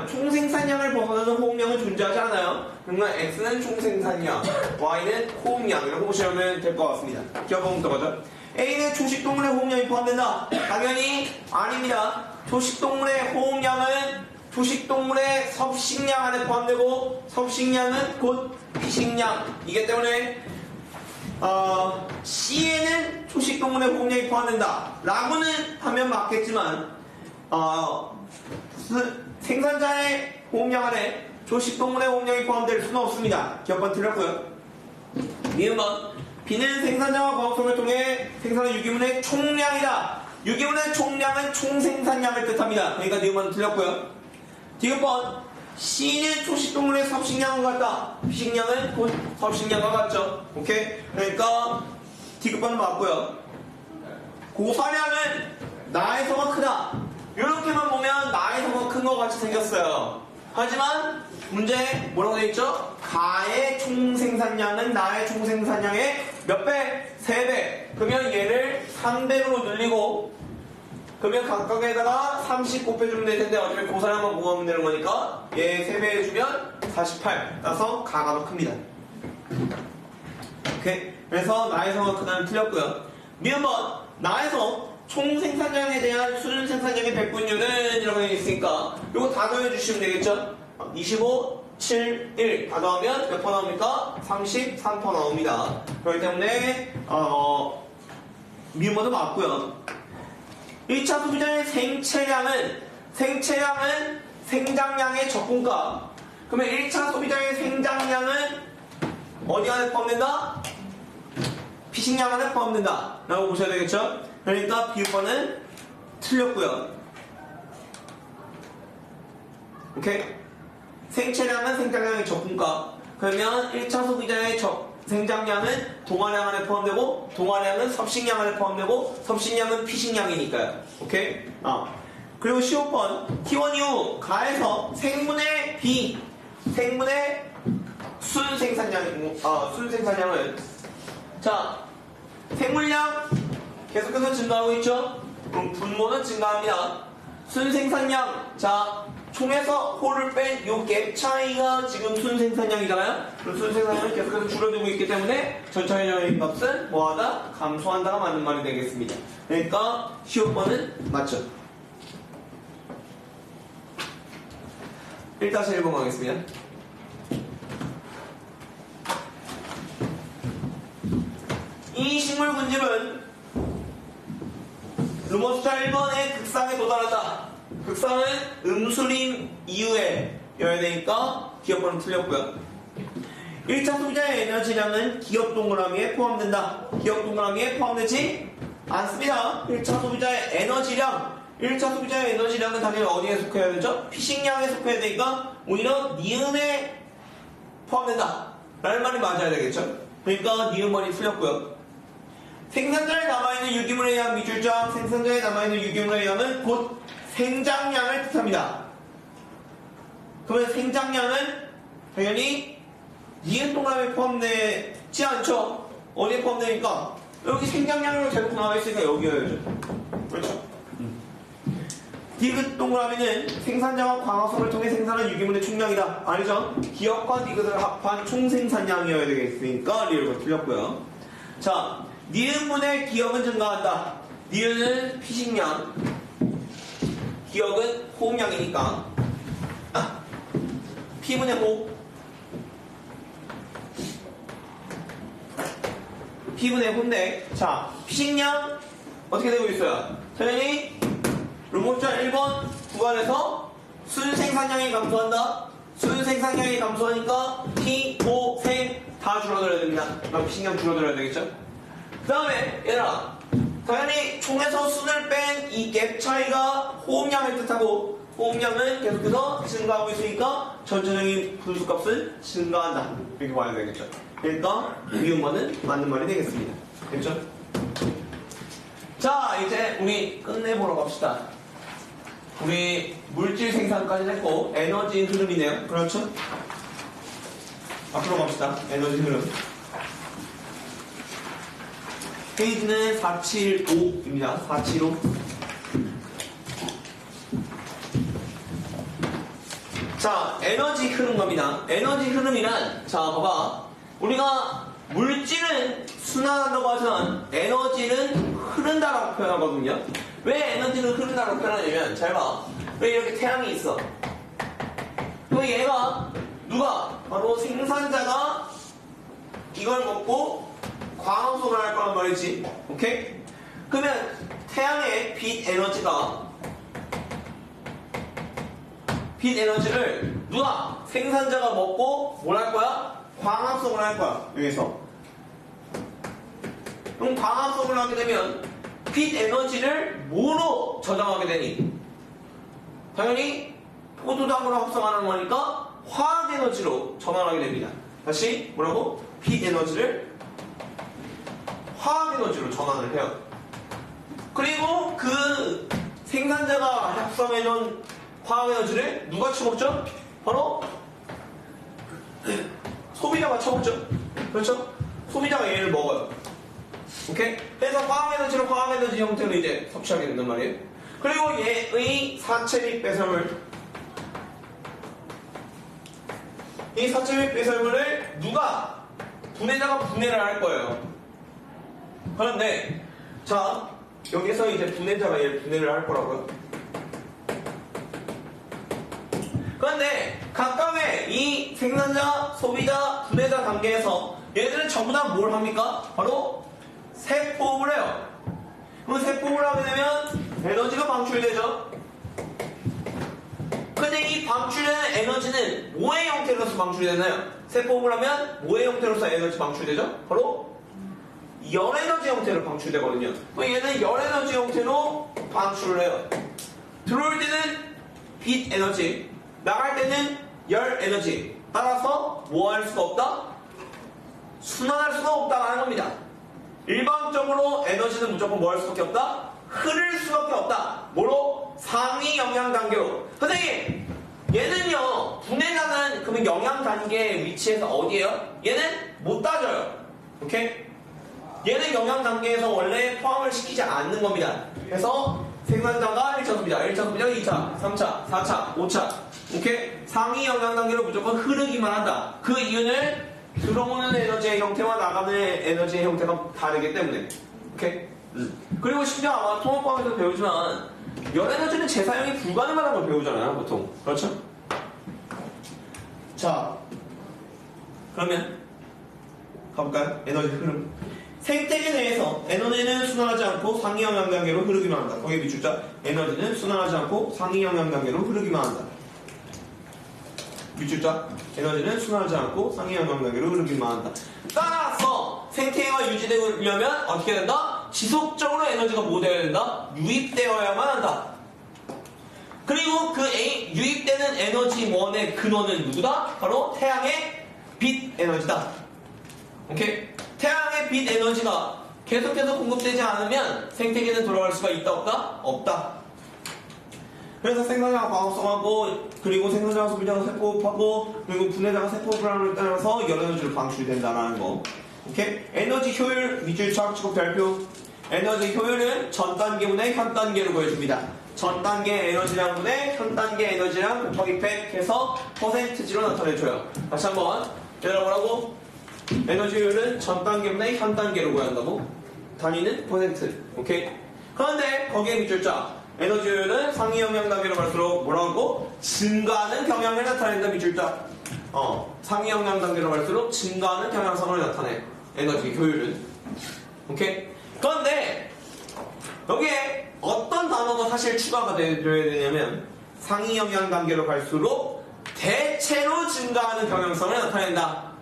Speaker 1: 총생산량을 벗어나는 호응량은 존재하지 않아요. 그러면 X는 총생산량, Y는 호응량 이렇게 보시면 될 것 같습니다. 기억하면 거죠? A는 초식동물의 호응량이 포함된다. 당연히 아닙니다. 초식동물의 호응량은 초식동물의 섭식량 안에 포함되고 섭식량은 곧 피식량이기 때문에 C에는 초식동물의 호응량이 포함된다 라고는 하면 맞겠지만 생산자의 호응량 안에 초식동물의 호응량이 포함될 수는 없습니다. 기억번 틀렸고요. 미음번 B는 생산자와 과학성을 통해 생산한 유기물의 총량이다. 유기물의 총량은 총생산량을 뜻합니다. 그러니까 미음번 틀렸고요. 디귿번 C는 초식동물의 섭식량과 같다. 피식량은 곧 섭식량과 같죠. 오케이? 그러니까 디귿번은 맞고요. 고사량은 나에서가 크다. 이렇게만 보면 나에서가 큰 것 같이 생겼어요. 하지만 문제에 뭐라고 되어 있죠? 가의 총생산량은 나의 총생산량의 몇 배? 3배. 그러면 얘를 3배로 늘리고 그러면 각각에다가 30 곱해주면 될 텐데 어차피 고사량만 구하면 되는 거니까 얘 3배 해주면 48. 따라서 가가 더 큽니다. 오케이? 그래서 나에서가 크다는 틀렸고요. 미음번 나에서 총 생산량에 대한 수준 생산량의 백분율은 이라고 되어 있으니까 이거 다 더해주시면 되겠죠? 25, 7, 1 다 더하면 몇 퍼 나옵니까? 33퍼 나옵니다. 그렇기 때문에 미음번도 맞고요. 1차 소비자의 생체량은 생장량의 적분가. 그러면 1차 소비자의 생장량은 어디 안에 포함된다? 피식량 안에 포함된다 라고 보셔야 되겠죠? 그러니까 비유번은 틀렸고요. 오케이? 생체량은 생장량의 적분가. 그러면 1차 소비자의 생장량은 동화량 안에 포함되고 동화량은 섭식량 안에 포함되고 섭식량은 피식량이니까요. 오케이? 그리고 15번 T1 이후 가에서 생분의 B 생분의 순생산량은 자 생물량 계속해서 증가하고 있죠? 그럼 분모는 증가합니다. 순생산량 자 총에서 홀을 뺀 요 갭 차이가 지금 순생산량이잖아요. 그럼 순생산량은 계속해서 줄어들고 있기 때문에 전차량의 값은 뭐하다? 감소한다가 맞는 말이 되겠습니다. 그러니까 15번은 맞죠. 1-1번 가겠습니다. 이 식물 군집은 루머스타 1번의 극상에 도달한다. 극상은 음수림 이후에 여야 되니까 기억번은 틀렸고요. 1차 소비자의 에너지량은 기억 동그라미에 포함된다. 기억 동그라미에 포함되지 않습니다. 1차 소비자의 에너지량은 당연히 어디에 속해야 되죠? 피식량에 속해야 되니까 오히려 니은에 포함된다 라는 말이 맞아야 되겠죠? 그러니까 니은번이 틀렸고요. 생산자에 남아있는 유기물에 의한 미줄장, 생산자에 남아있는 유기물에 의하면 곧 생장량을 뜻합니다. 그러면 생장량은 당연히 니은 동그라미에 포함되지 않죠? 어디에 포함되니까? 여기 생장량으로 대놓고 나와 있으니까 여기여야죠. 그렇죠? 디귿 동그라미는 생산자가 광합성을 통해 생산한 유기물의 총량이다. 아니죠? 기업과 디귿을 합한 총생산량이어야 되겠으니까 리얼가 틀렸고요. 자, 니은분의 기업은 증가한다. 니은은 피식량, 기업은 호흡량이니까 P분의 호, P분의 호인데, 자, 피식량 어떻게 되고 있어요? 당연히 로봇자 1번 구간에서 순생산량이 감소한다. 순생산량이 감소하니까 P, 호, 생 다 줄어들어야 됩니다. 그럼 피식량 줄어들어야 되겠죠? 그 다음에 얘들아, 당연히 총에서 순을 뺀 이 갭 차이가 호흡량을 뜻하고, 호흡량은 계속해서 증가하고 있으니까 전체적인 분수값은 증가한다. 이렇게 봐야 되겠죠? 그러니까 미음과는 맞는 말이 되겠습니다. 됐죠? 자, 이제 우리 끝내보러 갑시다. 우리 물질 생산까지 했고 에너지 흐름이네요. 그렇죠? 앞으로 갑시다. 에너지 흐름. 페이지는 475입니다. 475. 자, 에너지 흐름 갑니다. 에너지 흐름이란, 자, 봐봐. 우리가 물질은 순환한다고 하지만 에너지는 흐른다라고 표현하거든요. 왜 에너지는 흐른다라고 표현하냐면, 잘 봐. 왜 이렇게 태양이 있어? 그럼 얘가 누가? 바로 생산자가 이걸 먹고 광합성을 할 거란 말이지. 오케이? 그러면 태양의 빛 에너지를 누가? 생산자가 먹고 뭘 할 거야? 광합성을 할 거야. 여기서. 그럼 광합성을 하게 되면 빛 에너지를 뭐로 저장하게 되니? 당연히 포도당으로 합성하는 거니까 화학 에너지로 전환하게 됩니다. 다시 뭐라고? 빛 에너지를 화학 에너지로 전환을 해요. 그리고 그 생산자가 합성해 놓은 화학 에너지를 누가 처먹죠? 바로 소비자가 처먹죠. 그렇죠? 소비자가 얘를 먹어요. 오케이? 그래서 화학 에너지를 화학 에너지 형태로 이제 섭취하게 된단 말이에요. 그리고 얘의 사체비 배설물, 이 사체비 배설물을 누가? 분해자가 분해를 할 거예요. 그런데 자, 여기서 이제 분해자가 얘를 분해를 할 거라고요. 그런데 각각의 이 생산자, 소비자, 분해자 단계에서 얘들은 전부 다 뭘 합니까? 바로 세포업을 해요. 그럼 세포업을 하게 되면 에너지가 방출되죠. 근데 이 방출되는 에너지는 뭐의 형태로서 방출이 되나요? 세포업을 하면 뭐의 형태로서 에너지 방출되죠? 바로 열에너지 형태로 방출되거든요. 그럼 얘는 열에너지 형태로 방출을 해요. 들어올 때는 빛 에너지, 나갈 때는 열 에너지. 따라서 뭐 할 수가 없다? 순환할 수가 없다라는 겁니다. 일반적으로 에너지는 무조건 뭐 할 수밖에 없다? 흐를 수밖에 없다. 뭐로? 상위 영양 단계로. 선생님, 얘는요, 분해자는 그러면 영양 단계의 위치에서 어디에요? 얘는 못 따져요. 오케이? 얘는 영양 단계에서 원래 포함을 시키지 않는 겁니다. 그래서 생산자가 1차 소비자, 1차 소비자가 2차, 3차, 4차, 5차. 오케이? 상위 영양 단계로 무조건 흐르기만 한다. 그 이유는 들어오는 에너지의 형태와 나가는 에너지의 형태가 다르기 때문에. 오케이? 그리고 심지어 아마 통합과학에서 배우지만 열 에너지는 재사용이 불가능하다는 걸 배우잖아요, 보통. 그렇죠? 자, 그러면 가볼까요? 에너지 흐름. 생태계 내에서 에너지는 순환하지 않고 상위 영양 단계로 흐르기만 한다. 거기에 비추자. 에너지는 순환하지 않고 상위 영양 단계로 흐르기만 한다. 밑줄자. 에너지는 순환하지 않고 상위 영양 단계로 흐르기만 한다. 따라서 생태계가 유지되려면 어떻게 된다? 지속적으로 에너지가 뭐 되어야 된다? 유입되어야만 한다. 그리고 그 유입되는 에너지원의 근원은 누구다? 바로 태양의 빛 에너지다. 오케이? 태양의 빛 에너지가 계속해서 공급되지 않으면 생태계는 돌아갈 수가 있다 없다? 없다. 그래서 생산자가 광합성하고, 그리고 생산자가 소비자가 세포업하고, 그리고 분해자가 세포업을 하는 데 따라서 열 에너지를 방출이 된다는 거. 오케이? 에너지 효율 밑줄 좌측 별표. 에너지 효율은 전 단계분의 현 단계로 보여줍니다. 전 단계 에너지량분의 현 단계 에너지량 곱하기 100 해서 퍼센트지로 나타내줘요. 다시 한번 얘들아 뭐라고? 에너지 효율은 전 단계분의 현 단계로 보여한다고? 단위는 퍼센트. 오케이? 그런데 거기에 밑줄 쫙. 에너지 효율은 상위 영향 단계로 갈수록 뭐라고? 증가하는 경향을 나타낸다. 밑줄 쫙. 상위 영향 단계로 갈수록 증가하는 경향성을 나타내. 에너지 효율은. 오케이? 그런데 여기에 어떤 단어가 사실 추가가 되어야 되냐면 상위 영향 단계로 갈수록 대체로 증가하는 경향성을 나타낸다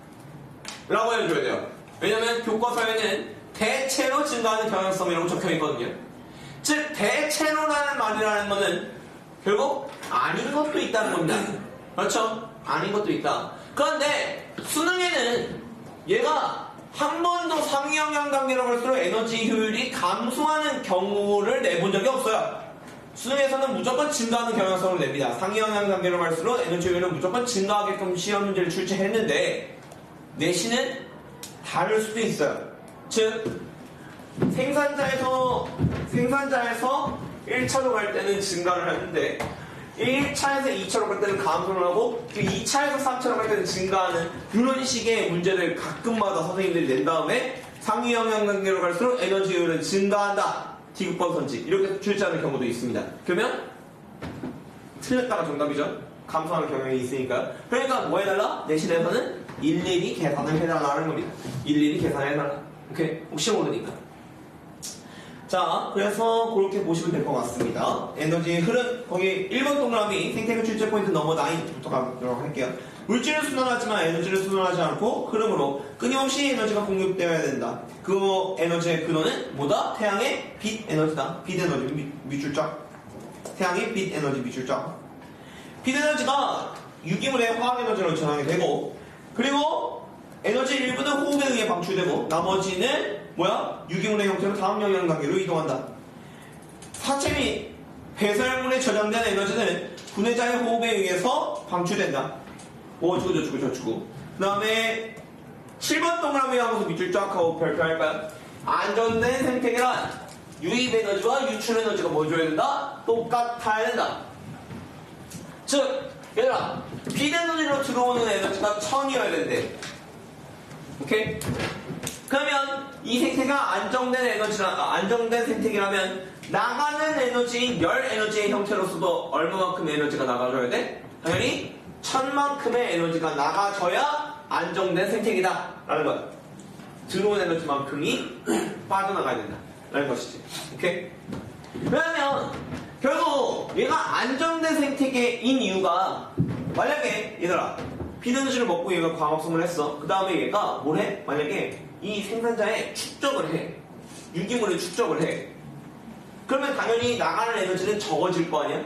Speaker 1: 라고 해줘야 돼요. 왜냐면 교과서에는 대체로 증가하는 경향성이라고 적혀있거든요. 즉 대체로라는 말이라는 것은 결국 아닌 것도 있다는 겁니다. 그렇죠? 아닌 것도 있다. 그런데 수능에는 얘가 한 번도 상위 영향 단계로 갈수록 에너지 효율이 감소하는 경우를 내본 적이 없어요. 수능에서는 무조건 증가하는 경향성을 냅니다. 상위 영향 단계로 갈수록 에너지 효율은 무조건 증가하게끔 시험 문제를 출제했는데 내신은 다를 수도 있어요. 즉 생산자에서 1차로 갈 때는 증가를 하는데 1차에서 2차로 갈 때는 감소를 하고 2차에서 3차로 갈 때는 증가하는 이런 식의 문제를 가끔마다 선생님들이 낸 다음에 상위 영향 단계로 갈수록 에너지 효율은 증가한다. D급번 선지 이렇게 출제하는 경우도 있습니다. 그러면 틀렸다가 정답이죠. 감소하는 경향이 있으니까요. 그러니까 뭐 해달라? 내신에서는 일일이 계산을 해달라는 겁니다. 일일이 계산해달라. 오케이? 혹시 모르니까. 자, 그래서 그렇게 보시면 될 것 같습니다. 에너지 흐름, 거기 1번 동그라미 생태계 출제 포인트 넘버 9부터 가도록 할게요. 물질을 순환하지만 에너지를 순환하지 않고 흐름으로 끊임없이 에너지가 공급되어야 된다. 그 에너지의 근원은 뭐다? 태양의 빛 에너지다. 빛 에너지 밑줄 쫙. 태양의 빛 에너지 밑줄 쫙. 빛 에너지가 유기물의 화학 에너지로 전환이 되고, 그리고 에너지 일부는 호흡에 의해 방출되고 나머지는 뭐야? 유기물의 형태로 다음 영향 단계로 이동한다. 사체 및 배설물에 저장된 에너지는 분해자의 호흡에 의해서 방출된다. 어쩌고 저쩌고. 그 다음에 7번 동그라미 하고서 밑줄 쫙 하고 별표할까요? 안전된 생태계란 유입 에너지와 유출 에너지가 뭐 줘야 된다? 똑같아야 된다. 즉 얘들아 빛 에너지로 들어오는 에너지가 1000이어야 된대. 오케이? 그러면 이 생태가 안정된 생태계라면 나가는 에너지, 열 에너지의 형태로서도 얼마만큼 에너지가 나가줘야 돼? 당연히 1000만큼의 에너지가 나가줘야 안정된 생태계다 라는 거야. 들어온 에너지만큼이 빠져나가야 된다 라는 것이지. 오케이? 왜냐면 결국 얘가 안정된 생태계인 이유가 만약에 얘들아 빛 에너지를 먹고 얘가 광합성을 했어. 그 다음에 얘가 뭘 해? 만약에 이 생산자의 축적을 해. 유기물을 축적을 해. 그러면 당연히 나가는 에너지는 적어질 거 아니야?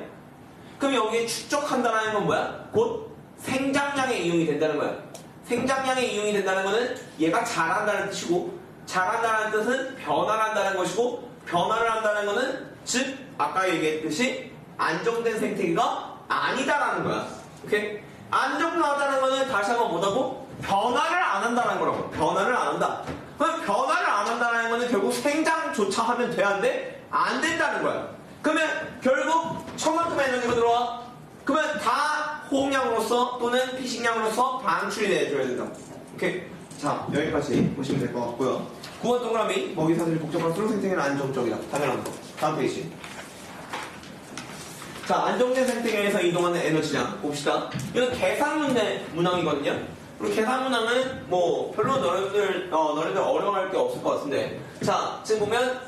Speaker 1: 그럼 여기에 축적한다는 건 뭐야? 곧 생장량에 이용이 된다는 거야. 생장량에 이용이 된다는 거는 얘가 자란다는 뜻이고, 자란다는 뜻은 변화를 한다는 것이고, 변화를 한다는 거는 즉 아까 얘기했듯이 안정된 생태계가 아니다라는 거야. 오케이? 안정하다는 거는 다시 한번 뭐라고? 변화를 안 한다는 거라고. 변화를 안 한다. 그럼 변화를 안 한다는 거는 결국 생장조차 하면 돼야하는데 안 된다는 거야. 그러면 결국 1000만큼의 에너지가 들어와. 그러면 다 호응량으로서 또는 피식량으로서 방출이 돼줘야 된다. 오케이? 자, 여기까지 보시면 될 것 같고요. 9번 동그라미 먹이 사슬이 복잡할수록 생태계는 안정적이다. 당연한 거. 다음 페이지. 자, 안정된 생태계에서 이동하는 에너지량 봅시다. 이건 계산 문항이거든요. 그리고 계산 문항은 뭐 별로 너네들 어려워할 게 없을 것 같은데. 자, 지금 보면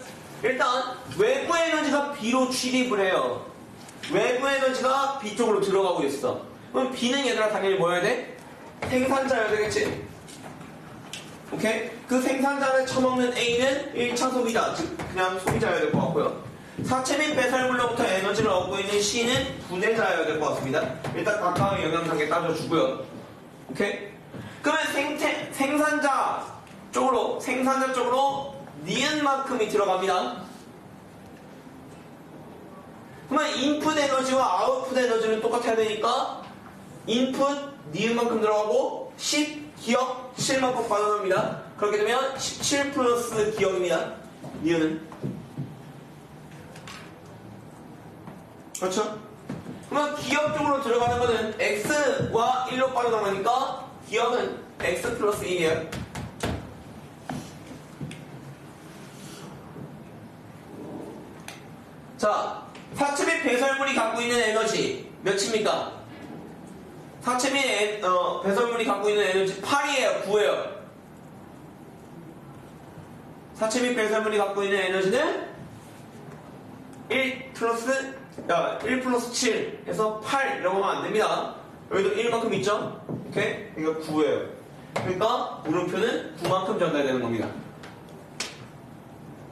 Speaker 1: 일단 외부 에너지가 B로 출입을 해요. 외부 에너지가 B 쪽으로 들어가고 있어. 그럼 B는 얘들아 당연히 뭐여야 돼? 생산자여야 되겠지? 오케이? 그 생산자를 처먹는 A는 1차 소비자, 즉 그냥 소비자여야 될 것 같고요. 사체 및 배설물로부터 에너지를 얻고 있는 C는 분해자여야 될 것 같습니다. 일단 각각의 영향 단계 따져주고요. 오케이? 그러면 생산자 쪽으로 니은만큼이 들어갑니다. 그러면 인풋 에너지와 아웃풋 에너지는 똑같아야 되니까 인풋 니은만큼 들어가고 10 기억 7만큼 빠져나옵니다. 그렇게 되면 17 플러스 기억입니다. 니은은. 그렇죠? 그러면 기억 쪽으로 들어가는 거는 x와 1로 빠져나가니까 기억은 x 플러스 1이에요. 자, 사체비 배설물이 갖고 있는 에너지 몇입니까? 사체비 배설물이 갖고 있는 에너지 8이에요, 9예요. 사체비 배설물이 갖고 있는 에너지는 1 플러스 7 해서 8 이라고 하면 안 됩니다. 여기도 1만큼 있죠? 오케이? 그러니까 9예요. 그러니까 물음표는 9만큼 전달되는 겁니다.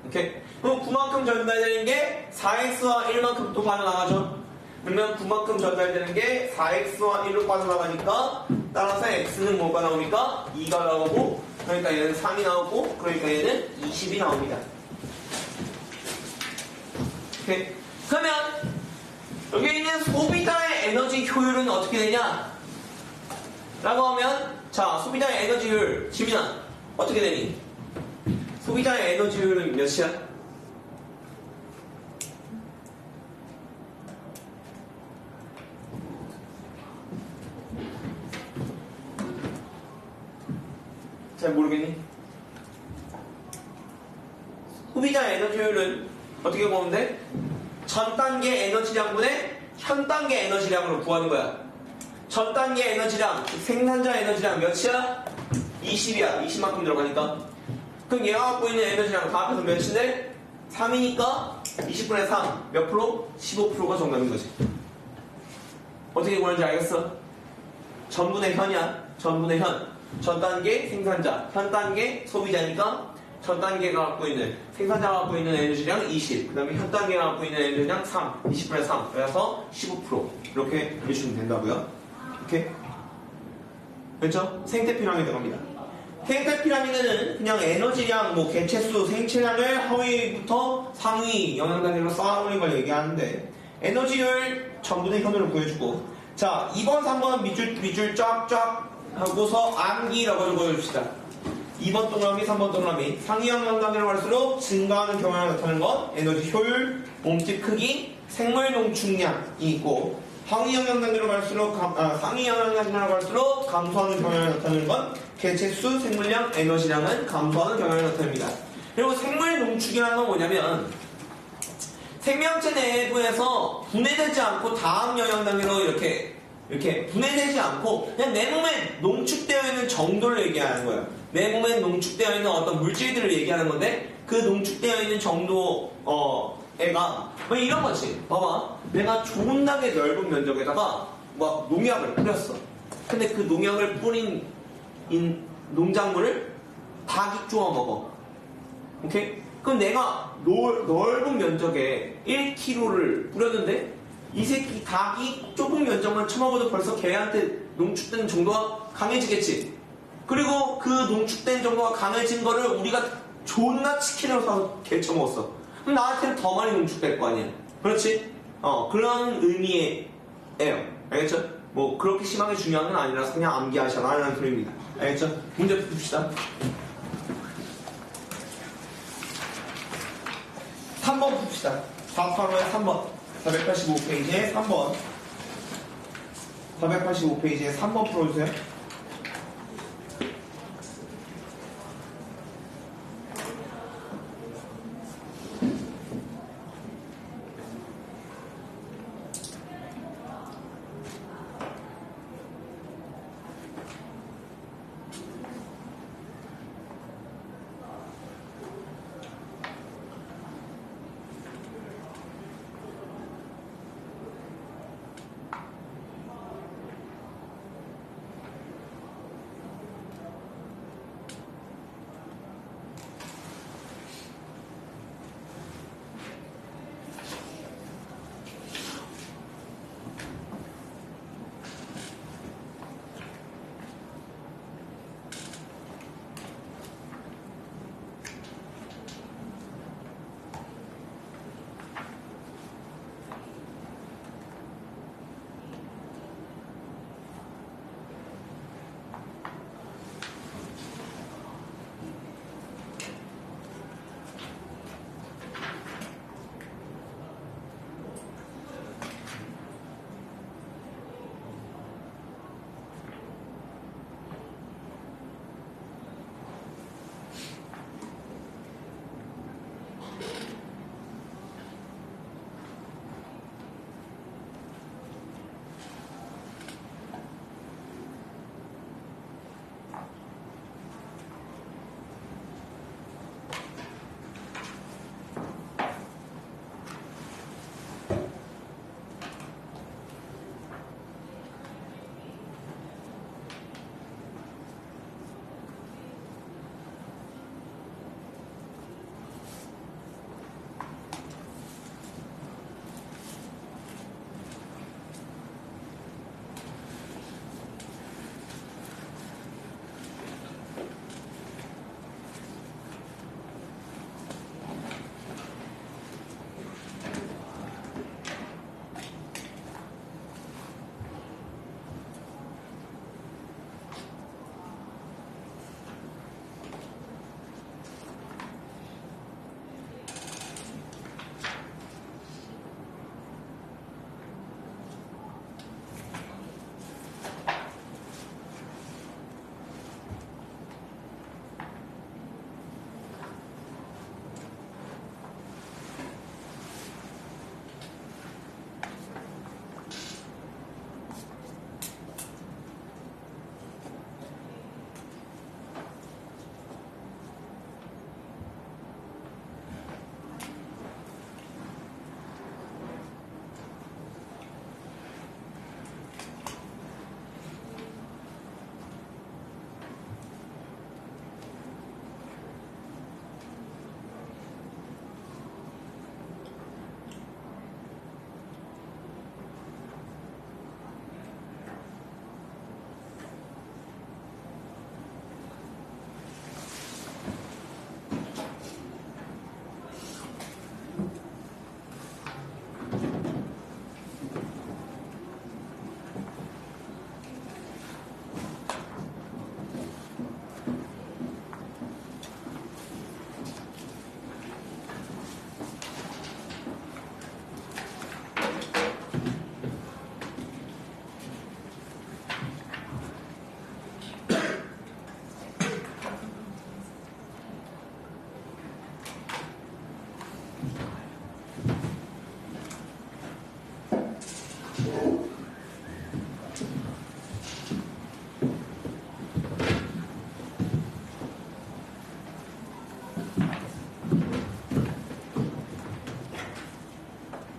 Speaker 1: 오케이? 그럼 9만큼 전달되는 게 4x와 1만큼 또 빠져나가죠? 그러면 9만큼 전달되는 게 4x와 1로 빠져나가니까 따라서 x는 뭐가 나옵니까? 2가 나오고 그러니까 얘는 3이 나오고 그러니까 얘는 20이 나옵니다. 오케이? 그러면 여기 있는 소비자의 에너지 효율은 어떻게 되냐? 라고 하면 자, 소비자의 에너지 효율 지민아 어떻게 되니? 소비자의 에너지 효율은 몇이야? 잘 모르겠니? 소비자 에너지 효율은 어떻게 보면 돼? 전 단계 에너지량분의 현 단계 에너지량으로 구하는 거야. 전 단계 에너지량, 생산자 에너지량 몇이야? 20이야. 20만큼 들어가니까. 그럼 얘가 갖고 있는 에너지량 다 합해서 몇인데? 3이니까 20분의 3. 몇 프로? 15%가 정답인 거지. 어떻게 구하는지 알겠어? 전분의 현이야. 전분의 현. 전 단계 생산자, 현 단계 소비자니까 전 단계가 갖고 있는 생산자가 갖고 있는 에너지량 20, 그 다음에 현 단계가 갖고 있는 에너지량 3, 20분의 3, 그래서 15% 이렇게 해주시면 된다고요. 이렇게 그렇죠? 생태 피라미드 갑니다. 생태 피라미드는 그냥 에너지량, 뭐 개체수, 생체량을 하위부터 상위 영양 단계로 쌓아놓는 걸 얘기하는데 에너지율 전분의 현으로 보여주고 자 2번, 3번 밑줄 쫙쫙 하고서 암기라고 적어줍시다. 2번 동그라미, 3번 동그라미. 상위 영양 단계로 갈수록 증가하는 경향을 나타내는 건 에너지 효율, 몸집 크기, 생물 농축량이 있고 하위 영양 단계로 갈수록 상위 영양 단계로 갈수록 감소하는 경향을 나타내는 건 개체 수, 생물량, 에너지량은 감소하는 경향을 나타냅니다. 그리고 생물 농축이라는 건 뭐냐면 생명체 내부에서 분해되지 않고 다음 영양 단계로 이렇게 분해되지 않고 그냥 내 몸에 농축되어 있는 정도를 얘기하는 거예요. 내 몸에 농축되어 있는 어떤 물질들을 얘기하는 건데 그 농축되어 있는 정도가 뭐 이런 거지. 봐봐. 내가 존나게 넓은 면적에다가 막 농약을 뿌렸어. 근데 그 농약을 뿌린 농작물을 닭이 쪼아 먹어. 오케이? 그럼 내가 넓은 면적에 1kg를 뿌렸는데 이 새끼 닭이 좁은 면적만 처먹어도 벌써 걔한테 농축된 정도가 강해지겠지. 그리고 그 농축된 정도가 강해진 거를 우리가 존나 치킨으로 사서 개 처먹었어. 그럼 나한테는 더 많이 농축될 거 아니야. 그렇지? 그런 의미예요. 알겠죠? 뭐 그렇게 심하게 중요한 건 아니라서 그냥 암기하셔라 라는 소리입니다. 알겠죠? 문제 풉시다. 3번 풉시다. 485에 3번. 485페이지에 3번 485페이지에 3번 풀어주세요.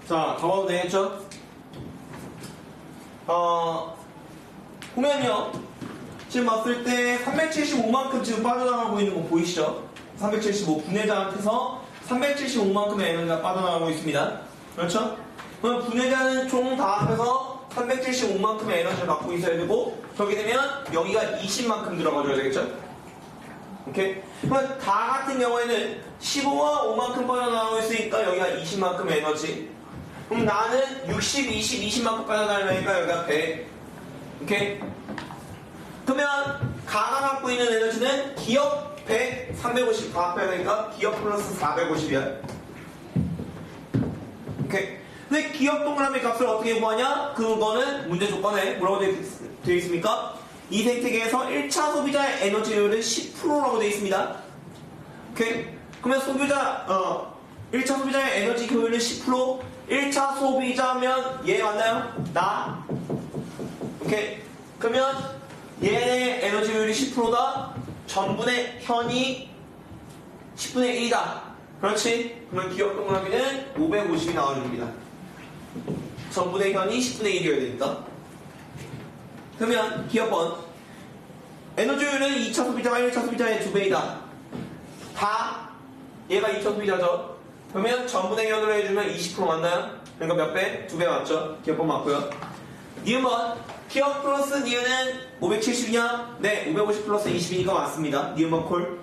Speaker 1: 자, 가봐도 되겠죠? 보면요. 지금 봤을 때 375만큼 지금 빠져나가고 있는 거 보이시죠? 375 분해자한테서 375만큼의 에너지가 빠져나가고 있습니다. 그렇죠? 그럼 분해자는 총 다 합해서 375만큼의 에너지를 갖고 있어야 되고 저기 되면 여기가 20만큼 들어가줘야 되겠죠? 오케이? 그럼 다 같은 경우에는 15와 5만큼 빠져나가고 있으니까 여기가 20만큼의 에너지. 그럼 나는 60, 20, 20만큼 빠져나가니까 여기가 100. 오케이? 그러면 가가 갖고 있는 에너지는 기억 100, 350 다 합해야 되니까 기억 플러스 450이야. 오케이? 근데 기억 동그라미 값을 어떻게 구하냐? 그거는 문제 조건에 뭐라고 되어 있습니까? 이 생태계에서 1차 소비자의 에너지율은 10%라고 되어 있습니다. 오케이? 그러면 1차 소비자의 에너지 효율은 10%, 1차 소비자면 얘 맞나요? 나? 오케이? 그러면 얘의 에너지 효율이 10%다. 전분의 현이 10분의 1이다. 그렇지? 그러면 기억 동그라미는 550이 나와줍니다. 전분의 현이 10분의 1이어야 되니까. 그러면 기억번 에너지 효율은 2차 소비자가 1차 소비자의 2배이다. 다 얘가 2차 소비자죠. 그러면 전분의 현으로 해주면 20% 맞나요? 그러니까 몇 배? 2배 맞죠? 기억번 맞고요. 니은번 기억 플러스 니은은 570이냐? 네, 550 플러스 20이니까 맞습니다. 니은번 콜.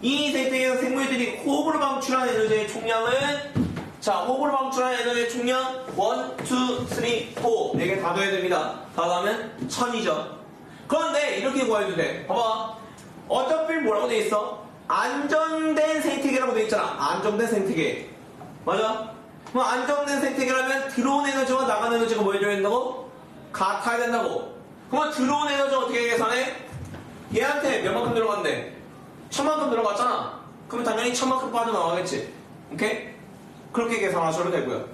Speaker 1: 이 생태계에서 생물들이 호흡으로 방출한 에너지의 총량은 자, 호흡으로 방출한 에너지의 총량 1, 2, 3, 4 4개 다 더해야 됩니다. 다 더하면 1000이죠. 그런데 이렇게 구해도 돼. 봐봐. 어차피 뭐라고 돼 있어? 안정된 생태계라고 돼 있잖아. 안정된 생태계. 맞아? 그럼 안정된 생태계라면 들어온 에너지와 나가는 에너지가 뭐 해줘야 된다고? 같아야 된다고. 그러면 들어온 에너지 어떻게 계산해? 얘한테 몇만큼 들어갔는데 1000만큼 들어갔잖아. 그러면 당연히 1000만큼 빠져나가겠지. 오케이? 그렇게 계산하셔도 되고요.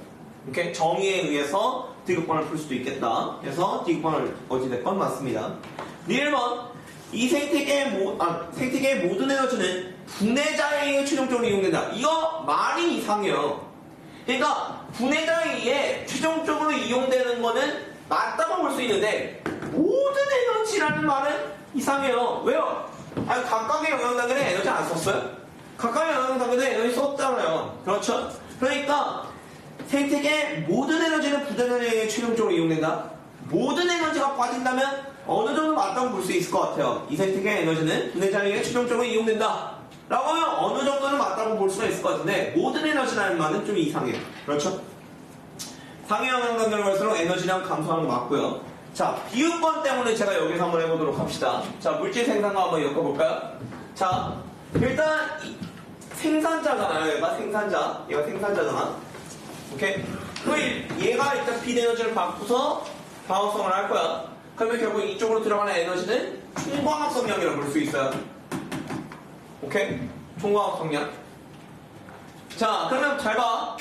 Speaker 1: 오케이? 정의에 의해서 디귿번을 풀 수도 있겠다. 그래서 디귿번을 어찌됐건 맞습니다. 1번 이 생태계의 모든 에너지는 분해자에 의해 최종적으로 이용된다. 이거 말이 이상해요. 그러니까 분해자에 의해 최종적으로 이용되는 거는 맞다고 볼 수 있는데 모든 에너지라는 말은 이상해요. 왜요? 아니, 각각의 영향단계는 에너지 안 썼어요? 각각의 영향단계는 에너지 썼잖아요. 그렇죠? 그러니까 생태계 모든 에너지는 분해자에 의해 최종적으로 이용된다. 모든 에너지가 빠진다면 어느 정도 맞다고 볼 수 있을 것 같아요. 이 생태계의 에너지는 분해자에 의해 최종적으로 이용된다. 라고 하면 어느 정도는 맞다고 볼 수가 있을 것 같은데 모든 에너지라는 말은 좀 이상해요. 그렇죠? 상위 영향단계로 갈수록 에너지량 감소하는 거 맞고요. 자, 비유권 때문에 제가 여기서 한번 해보도록 합시다. 자, 물질 생산과 한번 엮어볼까요? 자, 일단 생산자잖아요. 얘가 생산자잖아. 오케이? 그럼 얘가 일단 빈 에너지를 바꾸서 방어성을 할 거야. 그러면 결국 이쪽으로 들어가는 에너지는 총광합 성량이라고 볼 수 있어요. 오케이? 총광합 성량. 자, 그러면 잘 봐.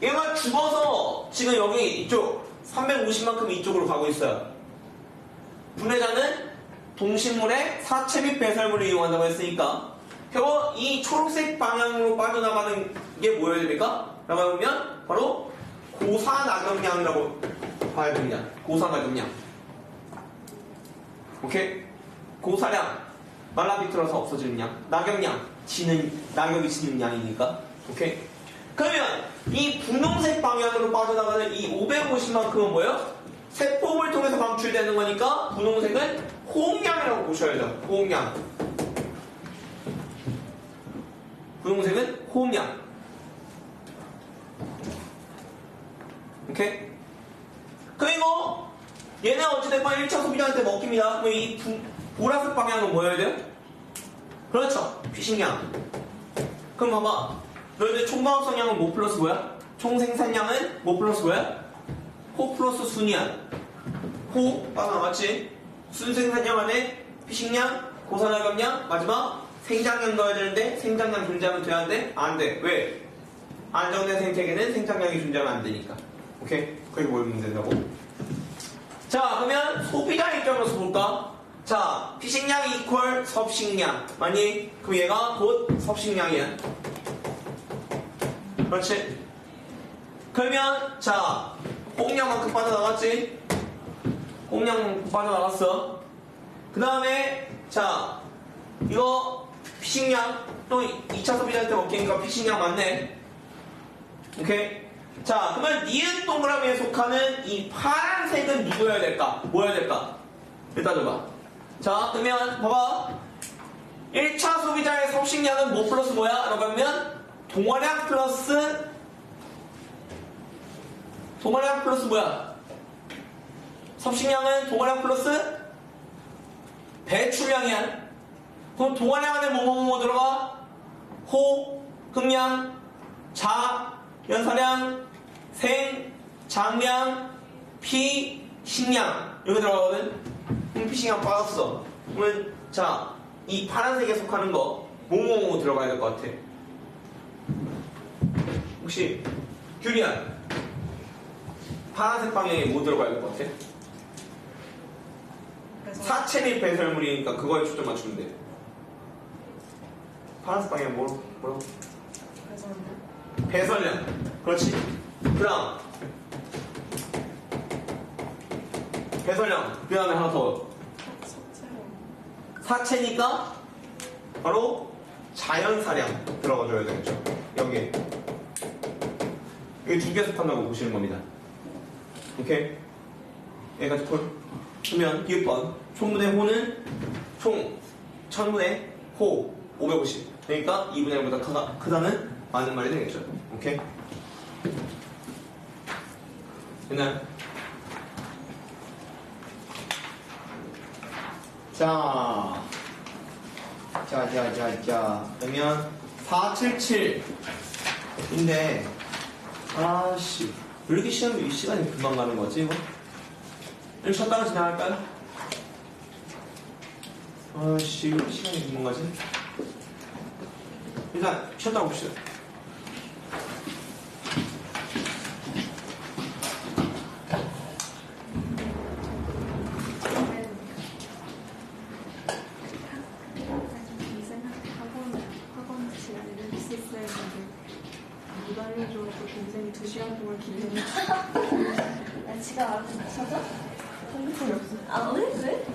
Speaker 1: 얘가 죽어서 지금 여기 이쪽 350만큼 이쪽으로 가고 있어요. 분해자는 동식물의 사체 및 배설물을 이용한다고 했으니까 결국 이 초록색 방향으로 빠져나가는 게 뭐여야 됩니까? 라고 하면 바로 고사낙엽량이라고 봐야 됩니다. 고사낙엽량. 오케이? 고사량 말라 비틀어서 없어지는 양. 낙엽량 낙엽이 지는 양이니까. 오케이? 그러면 이 분홍색 방향으로 빠져나가는 이 550만큼은 뭐예요? 세포를 통해서 방출되는 거니까 분홍색은 호응량이라고 보셔야죠. 호응량. 분홍색은 호응량. 오케이? 그리고 얘는 어찌됐건 1차 소비자한테 먹힙니다. 그럼 이 보라색 방향은 뭐여야 돼요? 그렇죠. 피식량. 그럼 봐봐. 너희들 총방합 성량은 뭐 플러스 뭐야? 총 생산량은 뭐 플러스 뭐야? 호 플러스 순이야. 호 빠져나갔지? 순 생산량 안에 피식량, 고사낙엽량, 마지막 생장량 넣어야 되는데 생장량 존재하면 돼야 안 돼? 안 돼. 왜? 안정된 생태계는 생장량이 존재하면 안 되니까. 오케이? 그게 뭘 문제냐고? 자, 그러면 소비자 입장으로서 볼까? 자, 피식량 이퀄 섭식량. 맞니? 그럼 얘가 곧 섭식량이야. 그렇지? 그러면 자 공량만큼 빠져나갔지? 공량만큼 빠져나갔어. 그 다음에 자 이거 피식량 또 2차 소비자 때 먹기니까 피식량 맞네. 오케이. 자 그러면 니은 동그라미에 속하는 이 파란색은 누구여야 될까? 뭐여야 될까? 일단 줘봐. 자 그러면 봐봐. 1차 소비자의 섭식량은 뭐 플러스 뭐야? 라고 하면 동화량 플러스 뭐야? 섭식량은 동화량 플러스 배출량이야. 그럼 동화량 안에 뭐 들어가? 호, 흡량, 자, 연사량, 생, 장량, 피, 식량 여기 들어가거든? 그럼 피식량 빠졌어. 그러면 자, 이 파란색에 속하는 거 뭐뭐 들어가야 될 것 같아? 혹시 규리안 파란색 방향에 뭐 들어가야 될 것 같아? 사체 및 배설물이니까 그거에 초점 맞추면 돼. 파란색 방향 뭐라고? 배설량. 그렇지. 그 다음 배설량. 그 다음에 하나 더. 사체니까 바로 자연사량 들어가줘야 되겠죠. 여기에. 여기 두 개 속한다고 보시는 겁니다. 오케이? 여기까지 콜. 그러면 비읍번 총분의 호는 총 1000분의 호 550. 그러니까 2분의 1보다 크다는 맞는 말이 되겠죠. 오케이? 됐나요? 자. 그러면 477인데 아씨 왜 이렇게 이 시간이 금방 가는 거지 이거? 이렇게 쉬었다가 진행할까요? 아씨 왜 이렇게 시간이 금방 가지? 일단 쉬었다 봅시다.
Speaker 4: 무단위적으로 굉장히 2시간 동안 기다렸는데
Speaker 3: 나 지금 안 찾아?
Speaker 4: 핸드폰이 없어.
Speaker 3: 아, 왜? 왜?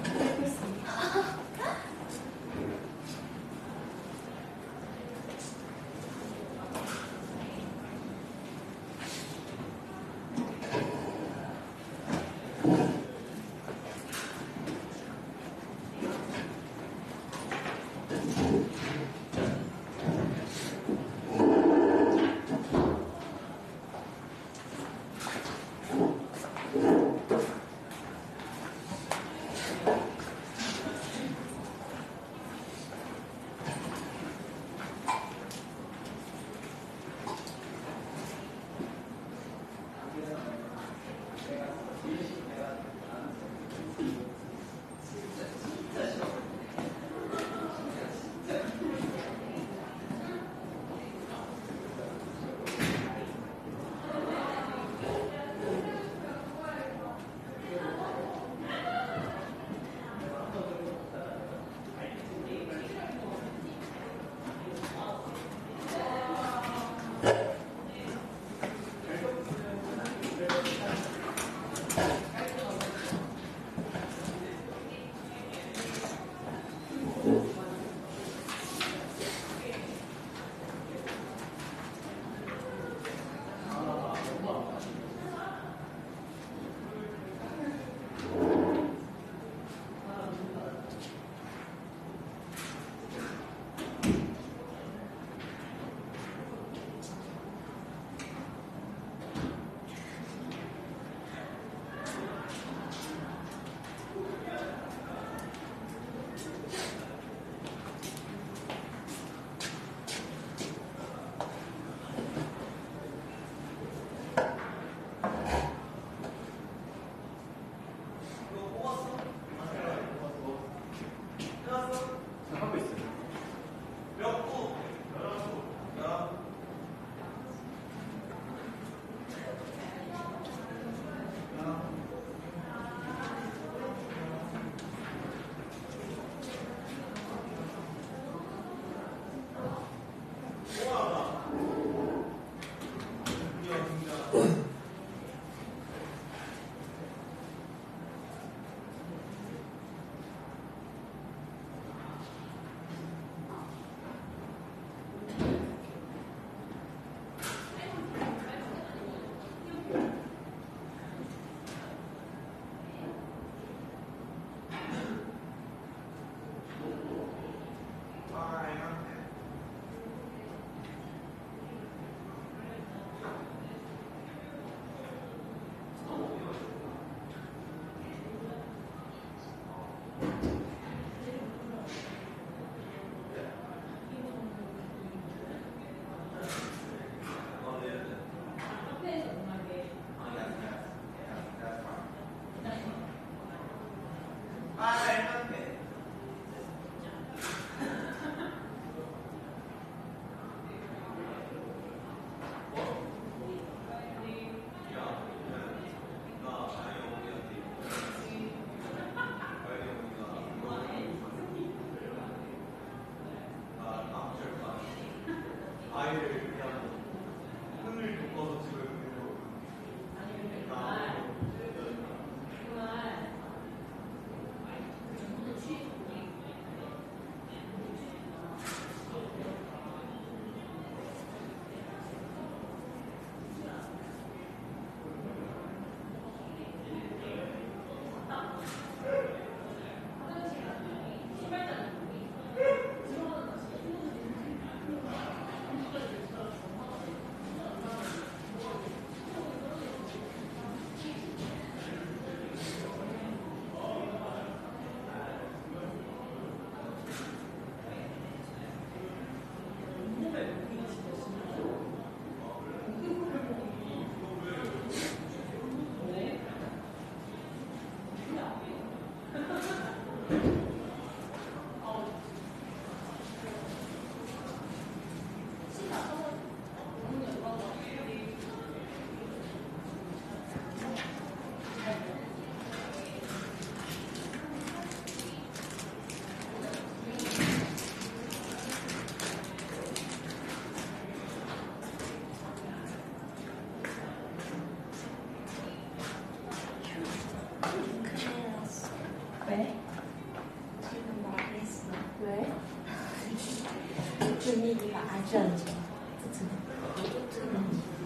Speaker 3: 분위기가 아주 안 좋아. 그치?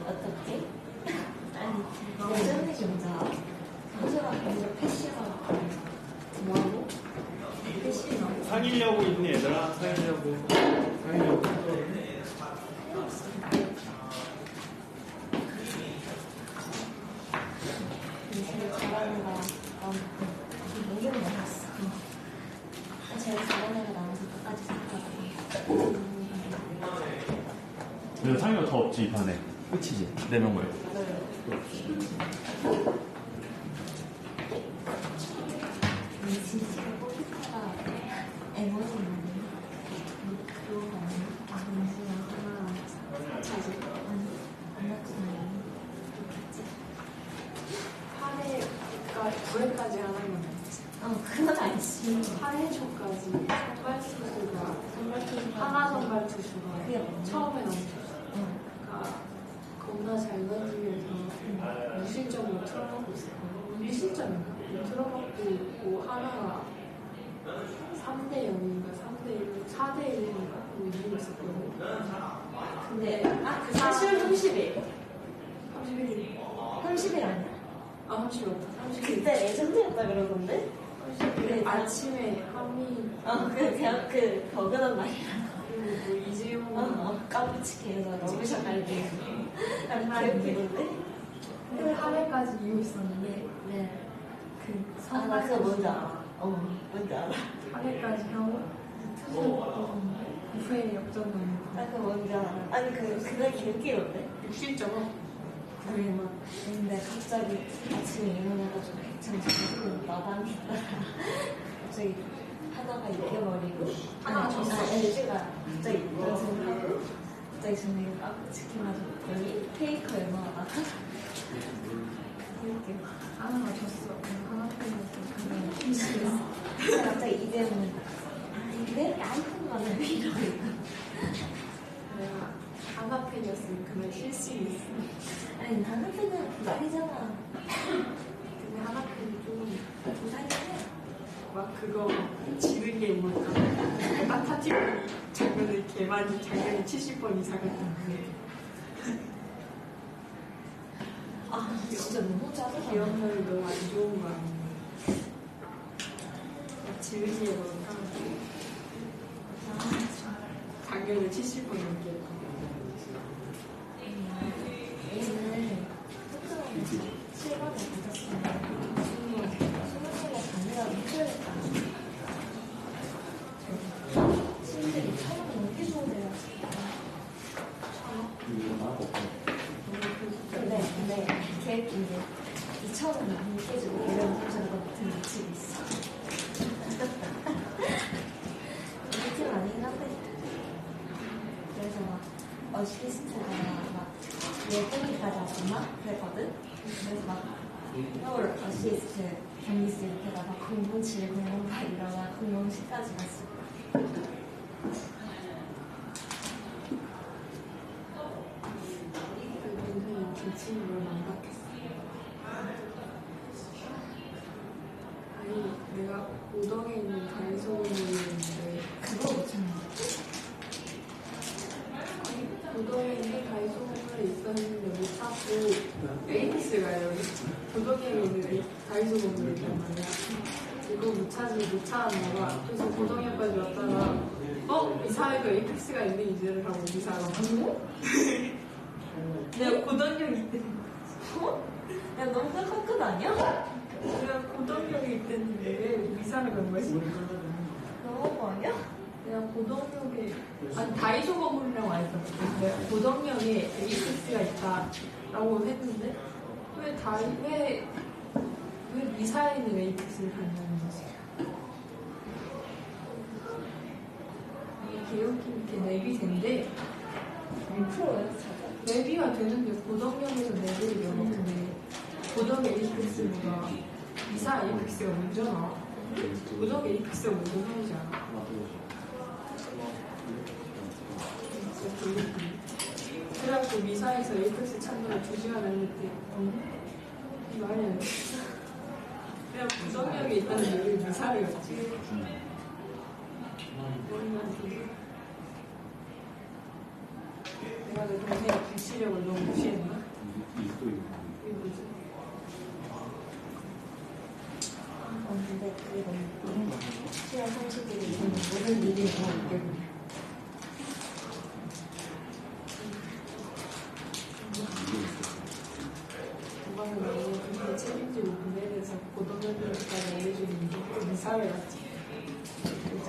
Speaker 3: 어떻게? 아니, 예전에 진짜 현수가 먼저 패시하고 뭐하고? 패시하고
Speaker 2: 사귀려고 있니 얘들아? 사귀려고.
Speaker 3: 제일 잘하는 거 이게 뭐였어? 제일 잘하는 거 나와서 끝까지 생각하고
Speaker 5: 그래서 상의가 더 없지 이 판에. 끝이지. 4명 말고.
Speaker 3: 진짜 뽀삐타가 에모지만 그거가 민수가 하나 자주 안 맞추네.
Speaker 4: 파래가 9회까지 하는 건 아니지.
Speaker 3: 그건 알지.
Speaker 4: 8회초까지 선발 투수가 하나 선발 투수가
Speaker 3: 그게 뭐냐?
Speaker 4: 처음에 나온 투수가 겁나 잘 던지면서 무실점으로 틀어먹고 있었거든. 무실점인가? 틀어먹고 있고 하나가 3대 0인가 3대 1, 4대 1인가 이기고 있었거든.
Speaker 3: 근데 그 사실 30일
Speaker 4: 31일
Speaker 3: 30일 아니야?
Speaker 4: 아 30일 30일
Speaker 3: 그때 레전드였다 그러던데?
Speaker 4: 그래, 아침에 한미
Speaker 3: 그 버그던 말이야.
Speaker 4: 그리고 뭐 이재용
Speaker 3: 까부치게 해서 너무 셔갈게. 기억되는데?
Speaker 4: 그 8회까지 이기고 있었는데
Speaker 3: 네.
Speaker 4: 그
Speaker 3: 나 그거 뭔지 알아. 뭔지 알아.
Speaker 4: 8회까지 하고 투수 9회 역전 넣는
Speaker 3: 나 그거 뭔지 알아. 아니, 그날 개웃기던데?
Speaker 4: 6실점은
Speaker 3: 그래, 막. 근데 갑자기 아침에 일어나가지고 백창 잡고 나방이 있다가 갑자기 하나가 이겨버리고.
Speaker 4: 하나가 졌어?
Speaker 3: LG가 갑자기 연승하고 갑자기 저는 까부치기 맞았고 여기 페이커 얼마나 이렇게
Speaker 4: 하나가 졌어. 하나 때문에
Speaker 3: 힘들었어. 그래서 갑자기 이제는 내 아이폰만을 이러고 있고.
Speaker 4: 내가 하나 팬이었으면 그날 실수했어.
Speaker 3: 아니 나는 팬은 부산이잖아.
Speaker 4: 근데 하나 팬이 좀
Speaker 3: 부산이야.
Speaker 4: 막 그거 지는 게 뭘까? 딱 타티브 장면을 개만 장면이 70번 이상 했던데
Speaker 3: 아 진짜 너무 짜증나.
Speaker 4: 기억력이 너무 안 좋은 거야. 막 지는 게 뭘까? 장면을 70번 넘게 했던
Speaker 3: 얘는 조금 실감을 가졌으면 수능으로 가느라고 힘들겠다. 친구들이 처음에 너무 좋은데요. 근데 걔 이제 2,000원 안 깨지고 이런 소리가 같은 위치에 있어. 우리 팀 아니긴 한데. 그래서 막 어시스트가 막 10경기까지 왔었나? 그랬거든? 그래서 막 서울 어시스트 경기수 이렇게가 막 007, 008 이러다 010까지 갔어.
Speaker 4: 민선이 김치를 만났겠어. 아니 내가 우동에 있는 다이소를 있는데
Speaker 3: 그거 못 참는
Speaker 4: 우동에 있는 다이소에 있었는데 못 찾고 에이티스가 여기 우동에 있는 다이소 건물이 있단 말이야. 이거 못 찾았나 봐. 그래서 고동에까지 왔다가 이 사회도 에이티스가 있는 이제를 하고 이사가 왔고 내가 고동역이 있대.
Speaker 3: 야, 너무 깜깜 아니야?
Speaker 4: 내가 고동역에 있댔는데 왜 이사를 간 거야?
Speaker 3: 너무 거 아니야?
Speaker 4: 내가 고덕역에 아니 다이소 건물이라고 안 했던 거 내가 고덕역에 에이티스가 있다라고 했는데 왜 미사에 있는 에이티스를 간다는 거지? 이게 개웃긴 게 랩이 된대.
Speaker 3: 1%야, 찾아?
Speaker 4: 랩이가 되는데 고덕역에서 랩을 열었는데 고덕 에이티스가 미사 에이티스가 먼저나 고덕 에이티스가 먼저 나오지 않아? 그래갖고 미사에서 에이펙스 찾느라 2시간 했는데 말이 안 돼. 그냥 부정력이 있다는 얘기를 미사를 갔지. 머리만 되게 이번에 동생이 발시력을 너무 무시했나? 이게 뭐지?
Speaker 3: 근데 그게 너무 시간 30일이 모든 일이 너무 때문에.
Speaker 4: 이번에 너무 근데 책임지고 분해돼서 고등학교까지 알려주는 게 이사회 같지?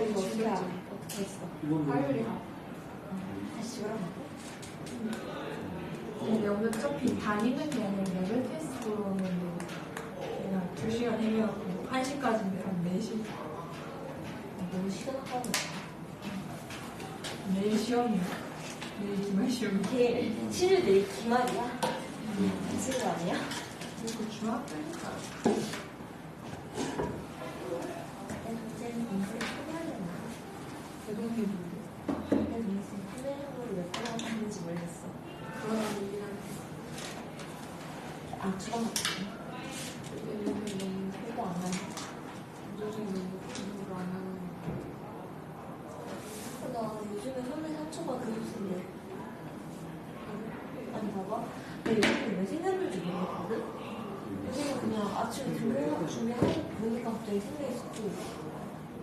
Speaker 3: 이거 어떻게 알아? 어떻게 했어?
Speaker 4: 화요일에
Speaker 3: 다시 그럼
Speaker 4: 근데 어차피 다니는 게 아니라 레벨 테스트로는 그냥 2시간 해갖고 1시까지인데 한 4시
Speaker 3: 너무 시간 아까운 거야.
Speaker 4: 내일 시험이야 내일 기말 시험이야
Speaker 3: 이게 실을 내일 기말이야? 미친 거 아니야?
Speaker 4: 그리고 중학교니까
Speaker 3: 쟤는 인생을 포기하려나?
Speaker 4: 내 동생인데
Speaker 3: 내 인생 포기하려고 몇 번을 하는지 모르겠어.
Speaker 4: 그런 얘기를 하는데
Speaker 3: 아, 죽어놨거든.
Speaker 4: 요즘 너무
Speaker 3: 공부 안 하네.
Speaker 4: 요즘 너무 공부를 안 하는
Speaker 3: 나 요즘에 현대 상처가 그립신데. 아니, 봐봐. 나 요즘에 왜 생겼는지 모르겠거든? 요즘은 그냥 아침에 준비하고 보니까 갑자기 생각했었고,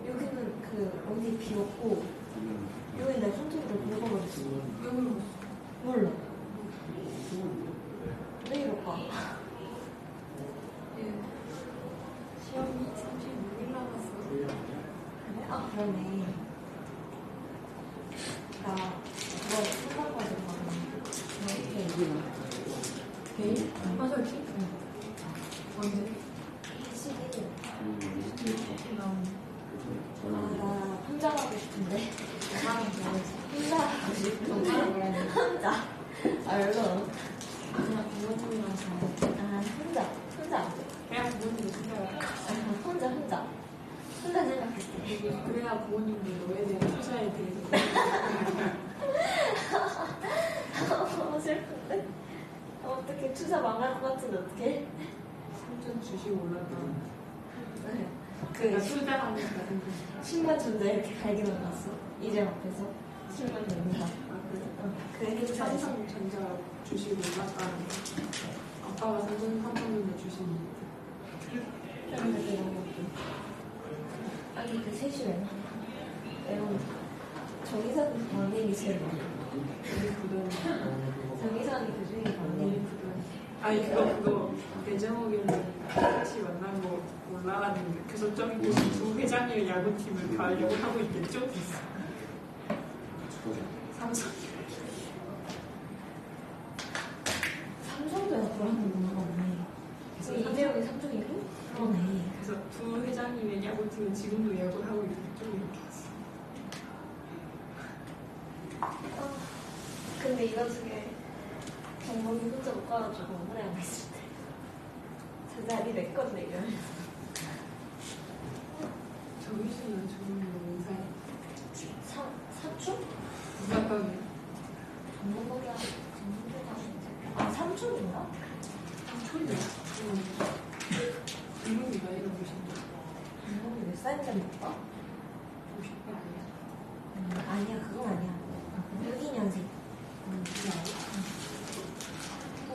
Speaker 3: 여기는 그, 어디 비었고, 여기 내 손톱으로 긁어버렸어.
Speaker 4: 왜 그러고
Speaker 3: 몰라. 왜 이럴까?
Speaker 4: 예. 시험이 36일 남았어
Speaker 3: 그래? 아, 그러네. 나, 그거 상관과제로 가면, 이렇게
Speaker 4: 내일? 화설지? 언제?
Speaker 3: 11일.
Speaker 4: 이렇게 나오는
Speaker 3: 아, 나 혼자 가고 싶은데.
Speaker 4: 사람 좋아해서
Speaker 3: 혼자 가고 싶은데. 혼자. 아, 얼른.
Speaker 4: 그냥 부모님이랑 잘
Speaker 3: 아, 혼자. 혼자 안 돼.
Speaker 4: 그냥 부모님도 생각을
Speaker 3: 아, 혼자. 혼자 생각했어.
Speaker 4: 그래야 부모님도 너에 대한 투자에 대해서
Speaker 3: 너무 슬픈데? 어떻게 투자 망할 것 같은데, 어떡해?
Speaker 4: 삼촌 주식 올랐다
Speaker 3: 그,
Speaker 4: 내가 투자하니까
Speaker 3: 10만 준다 이렇게 갈기만 났어. 이제 앞에서 10만 낸다. 그 행사
Speaker 4: 삼성전자 주식 올랐다는 거. 아빠가 삼성전자 주식
Speaker 3: 아니 그 셋이 왜 나? 왜냐면 정의사는 관행이 제일 많아.
Speaker 4: 우리 부담이
Speaker 3: 정의사는 그 중에
Speaker 4: 우리
Speaker 3: 관행이
Speaker 4: 부담 아니 그거 배정욱이는 같이 만난 거 올라가는데 교섭적인 곳이 두 회장님의 야구팀을 가려고 하고 있겠죠? 삼성
Speaker 3: 삼성도 야구하는 문화가 없네. 그래서 이대형이 삼성이고? 그러네.
Speaker 4: 그래서 두 회장님의 야구팀은 지금도 야구를 하고 있겠죠? 이렇게 했어
Speaker 3: 근데 이거 중에 경범이 혼자 못 가가지고 노래하고 있을 때. 저 자리 내 건데 이러면.
Speaker 4: 정유진은 좋은 인사해
Speaker 3: 사촌?
Speaker 4: 무작가게
Speaker 3: 전문가가 아 삼촌인가?
Speaker 4: 삼촌이야 이름이가 이런 곳인데
Speaker 3: 전문이 몇 살인지 몰라?
Speaker 4: 50대 아니야
Speaker 3: 아니야 그건 아니야 62년생
Speaker 4: 그게 아니야?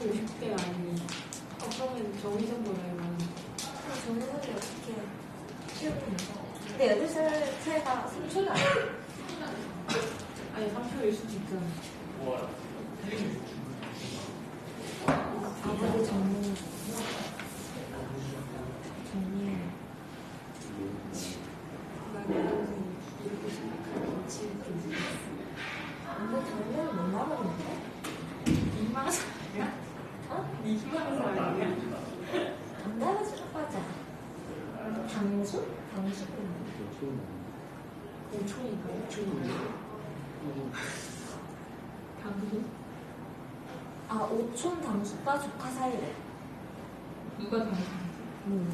Speaker 4: 50대 아니면 그러면 정희선보다 많은
Speaker 3: 정문이 어떻게 키우는지 근데 8살 차이가 삼촌은 아니야
Speaker 4: 아니 삼촌일 수도 있잖아
Speaker 3: 아버지 정문
Speaker 4: 나내 동생이 이렇게 생각하는 지금
Speaker 3: 근데 정문은 못 나가는데?
Speaker 4: 이만한 사람이야?
Speaker 3: 어?
Speaker 4: 이만한 사람이야?
Speaker 3: 안 나가지 맞아 당수? 당수꾼
Speaker 4: 5초인가 5초인가 당근?
Speaker 3: 아 오촌 당수과 조카 사이래
Speaker 4: 누가 당근?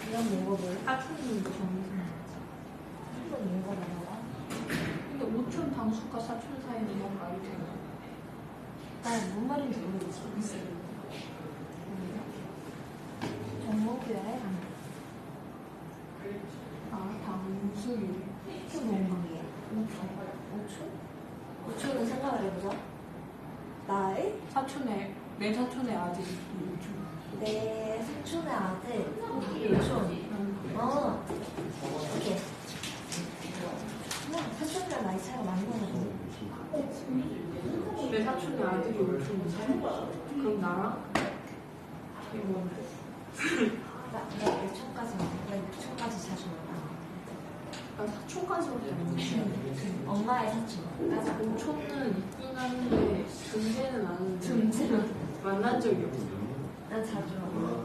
Speaker 3: 이런 먹어볼
Speaker 4: 사촌님도 정희선
Speaker 3: 한번 먹어봐라
Speaker 4: 근데 5촌 당숙과 사촌 사이는 뭔 말이 되나?
Speaker 3: 난뭔 말인지 모르겠어 정목교회
Speaker 4: 아 당숙이
Speaker 3: 그게 뭔 관계야? 5초? 5초는 생각을 해보자 나의
Speaker 4: 내 사촌의 아들이
Speaker 3: 내 사촌의 아들 요촌. 오케이. 그냥 사촌이랑 나이 차이가 많이 나거든.
Speaker 4: 내 사촌의 아들이 요촌이지? 그럼 나랑? 이거
Speaker 3: 나 6촌까지 자주 만나.
Speaker 4: 나 사촌까지밖에 안 돼.
Speaker 3: 엄마의 사촌까지.
Speaker 4: 오촌은 있긴 한데 존재는 아는데
Speaker 3: 존재는
Speaker 4: 만난 적이 없어.
Speaker 3: 난 자주 만나.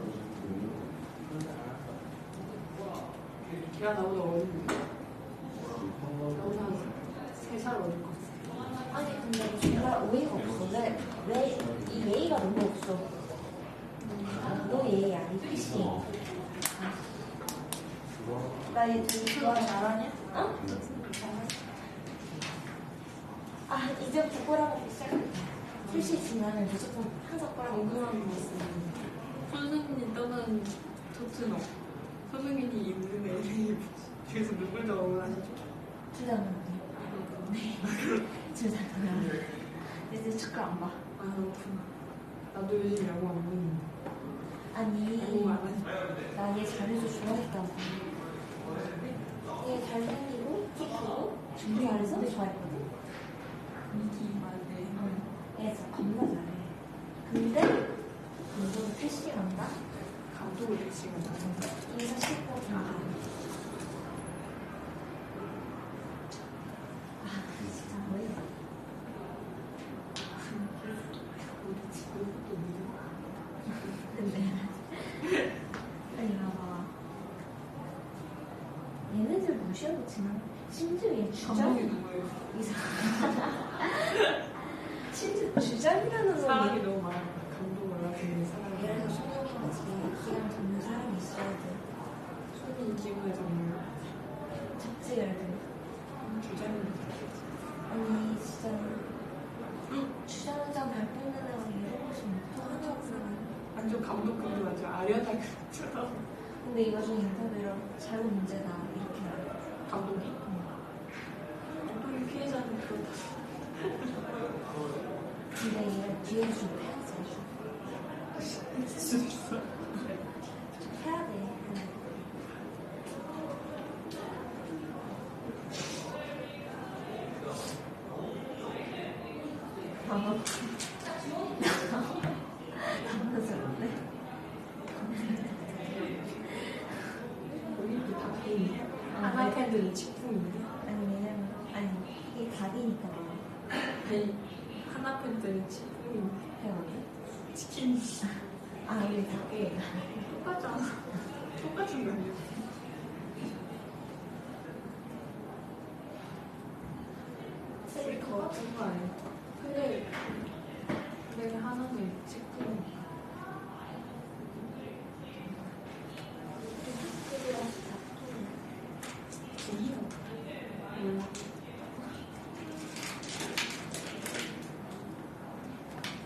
Speaker 4: 걔가 나보다 어린데 나보다 한 3살 어릴 것 같아.
Speaker 3: 아니 근데 정말 오해가 없어. 왜이 예의가 너무 없어. 너 예의 아니 PC. 나얘 되게 좋아.
Speaker 4: 잘하냐?
Speaker 3: 어? 아 이제 부끄러워 시작했다. PC 지나면 무조건 항상 거라고.
Speaker 4: 궁금한 거 있어. 선생님이 떠난 토트넘. 선생님이 입는 애들이 뒤에서 눈물 나오고 하시죠?
Speaker 3: 둘다 이제 축구 안 봐.
Speaker 4: 아 그렇구나. 나도 요즘 야구 안 보는데.
Speaker 3: 아니
Speaker 4: 야구 안 하지.
Speaker 3: 나 얘 잘해서 좋아했다고. 얘 잘생기고 키 크고 준비 잘해서 좋아했거든.
Speaker 4: 미기 말에
Speaker 3: 얘 진짜 겁나 잘해. 근데 감독이 패싱한다?
Speaker 4: 감독을 대칭을 나서
Speaker 3: 인사 씻고 다. 아 진짜 뭐야.
Speaker 4: 우리 집에서도
Speaker 3: 근데 아니 봐봐. 얘네들 무시하고 지나. 심지어 얘
Speaker 4: 감독이
Speaker 3: 주장
Speaker 4: 누구예요?
Speaker 3: 이상. 심지어 주장이라는
Speaker 4: 사람이
Speaker 3: 놈이.
Speaker 4: 너무 많아. 감독을 하는 사람이.
Speaker 3: 그래서 소년까지 기강 잡는 사람이 있어야 돼.
Speaker 4: 손이 기분에 잡는
Speaker 3: 잡지 예를 들어.
Speaker 4: 주장을
Speaker 3: 아니 진짜 주장장 발 뻗는 애가 이런 것이 못하는.
Speaker 4: 완전 감독급이 완전 아련하게 그랬잖아.
Speaker 3: 근데 이거 좀 인터뷰로 잘못 문제다 이렇게 말해.
Speaker 4: 감독이? 감독이 피해자는 그렇다.
Speaker 3: 근데 얘 뒤에서 좀 패야지.
Speaker 4: 있을 수도 있어.
Speaker 3: 좀 해야 돼. 당황스럽네.
Speaker 4: 우리도 다 개인이야. 하나 팬들은 직풍인데.
Speaker 3: 아니 왜냐면 아니 이게 답이니까
Speaker 4: 아니, 하나 팬들은 직풍인데.
Speaker 3: 배워네.
Speaker 4: 치킨.
Speaker 3: 아 우리 답게.
Speaker 4: 똑같잖아. 똑같은 거 아니야? 우리 더 같은 거 아니야? 근데 내가 하나는 직풍이야. 이해 몰라.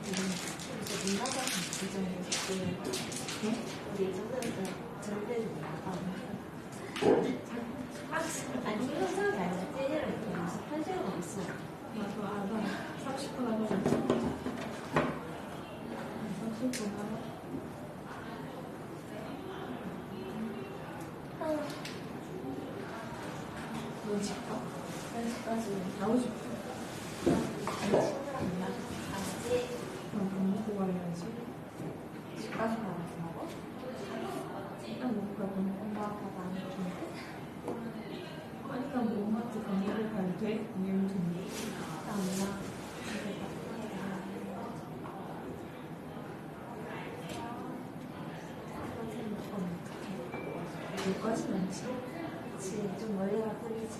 Speaker 3: 그래서 민감한 기준을 듣고 우리 예전에는 절대로 아니 이런 사람이 아니라 쟤네랑 이렇게 연습할 시간이 없어.
Speaker 4: 나도 알아. 30분 하면 30분 하면 너 집가?
Speaker 3: 연습까지
Speaker 4: 나오고 싶어.
Speaker 3: 친구랑 만나지.
Speaker 4: 그럼 밥 먹고 가야지.
Speaker 3: 집까지 가서 먹어?
Speaker 4: 일단 먹고 가면
Speaker 3: 엄마 아빠 많이 좋은데?
Speaker 4: 아니 난 엄마한테 밥 먹고 가야 돼? 이러면 되는데.
Speaker 3: 나 엄마 집에
Speaker 4: 여기까지는 않지.
Speaker 3: 그치 좀 멀리가 뿐이지.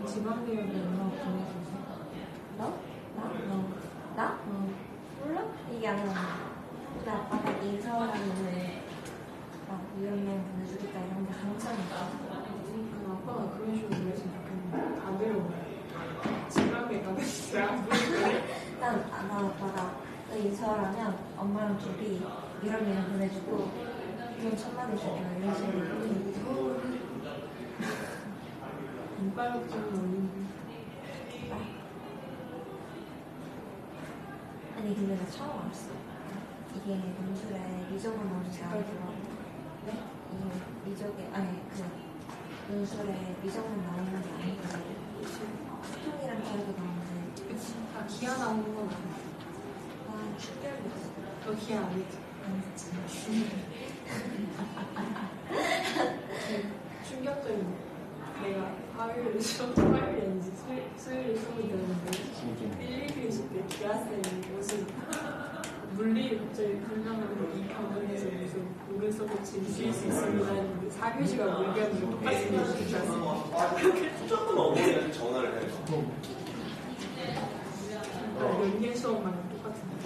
Speaker 4: 지방대학에 엄마가 보내줘서.
Speaker 3: 너? 나?
Speaker 4: 어.
Speaker 3: 나? 몰라? 얘기 안 해봤나? 근데 아빠가 인서울하면은 막 유연여행 보내주겠다 이런 게 강점이다.
Speaker 4: 그러니까 아빠가 그런 식으로 그랬으면 좋겠는데 다들 지방에 가면 진짜 안 보이네.
Speaker 3: 나 아빠가 너 인서울하면 엄마랑 둘이 유연여행 보내주고 돈 1,000만 원 줄게 이런 식으로.
Speaker 4: 이빨 걱정은 없는데.
Speaker 3: 아니 근데 나 처음 알았어. 이게 논술에 미적은 먼저 나오더라고. 네? 이게 미적에 아니 그 논술에 미적은 나오는 게 아니고 수통이랑 기하도 나오는데
Speaker 4: 그치. 아, 기아 나오는 건 아니야.
Speaker 3: 와 충격이었어.
Speaker 4: 너 기아 안 했지?
Speaker 3: 안 했지.
Speaker 4: 충격적인 거. 내가 화요일에 수업, 화요일에 아니지 수요일에 수업이 되는데 1, 2교시 때 기아쌤이 무슨 물리를 갑자기 설명하는데 이 과목에서 무슨 오른손을 질수일 수 있습니다 했는데 4교시가 물리하는 거 똑같은 얘기 기아쌤이
Speaker 1: 조금 어머니한테 전화를 해서.
Speaker 4: 연계 수업만 똑같은 얘기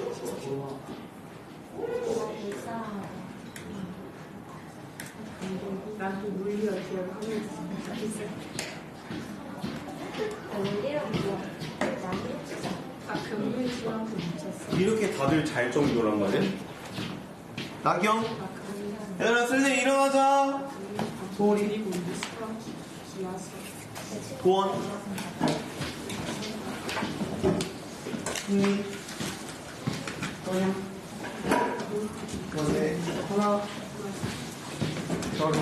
Speaker 3: 불쌍하다.
Speaker 4: 나도 물리와 기아를 하고 있어.
Speaker 3: 원리랑 뭐 많이 했지.
Speaker 4: 아, 금요일 시간도 미쳤어.
Speaker 1: 이렇게 다들 잘 정도란 말이야? 나경?
Speaker 4: 아, 금요일 시간.
Speaker 1: 얘들아, 슬슬 일어나자. 소리.
Speaker 4: 그리고 미스랑 기아수.
Speaker 1: 고원. 승리. 서영. 그다음에 하나. 저리.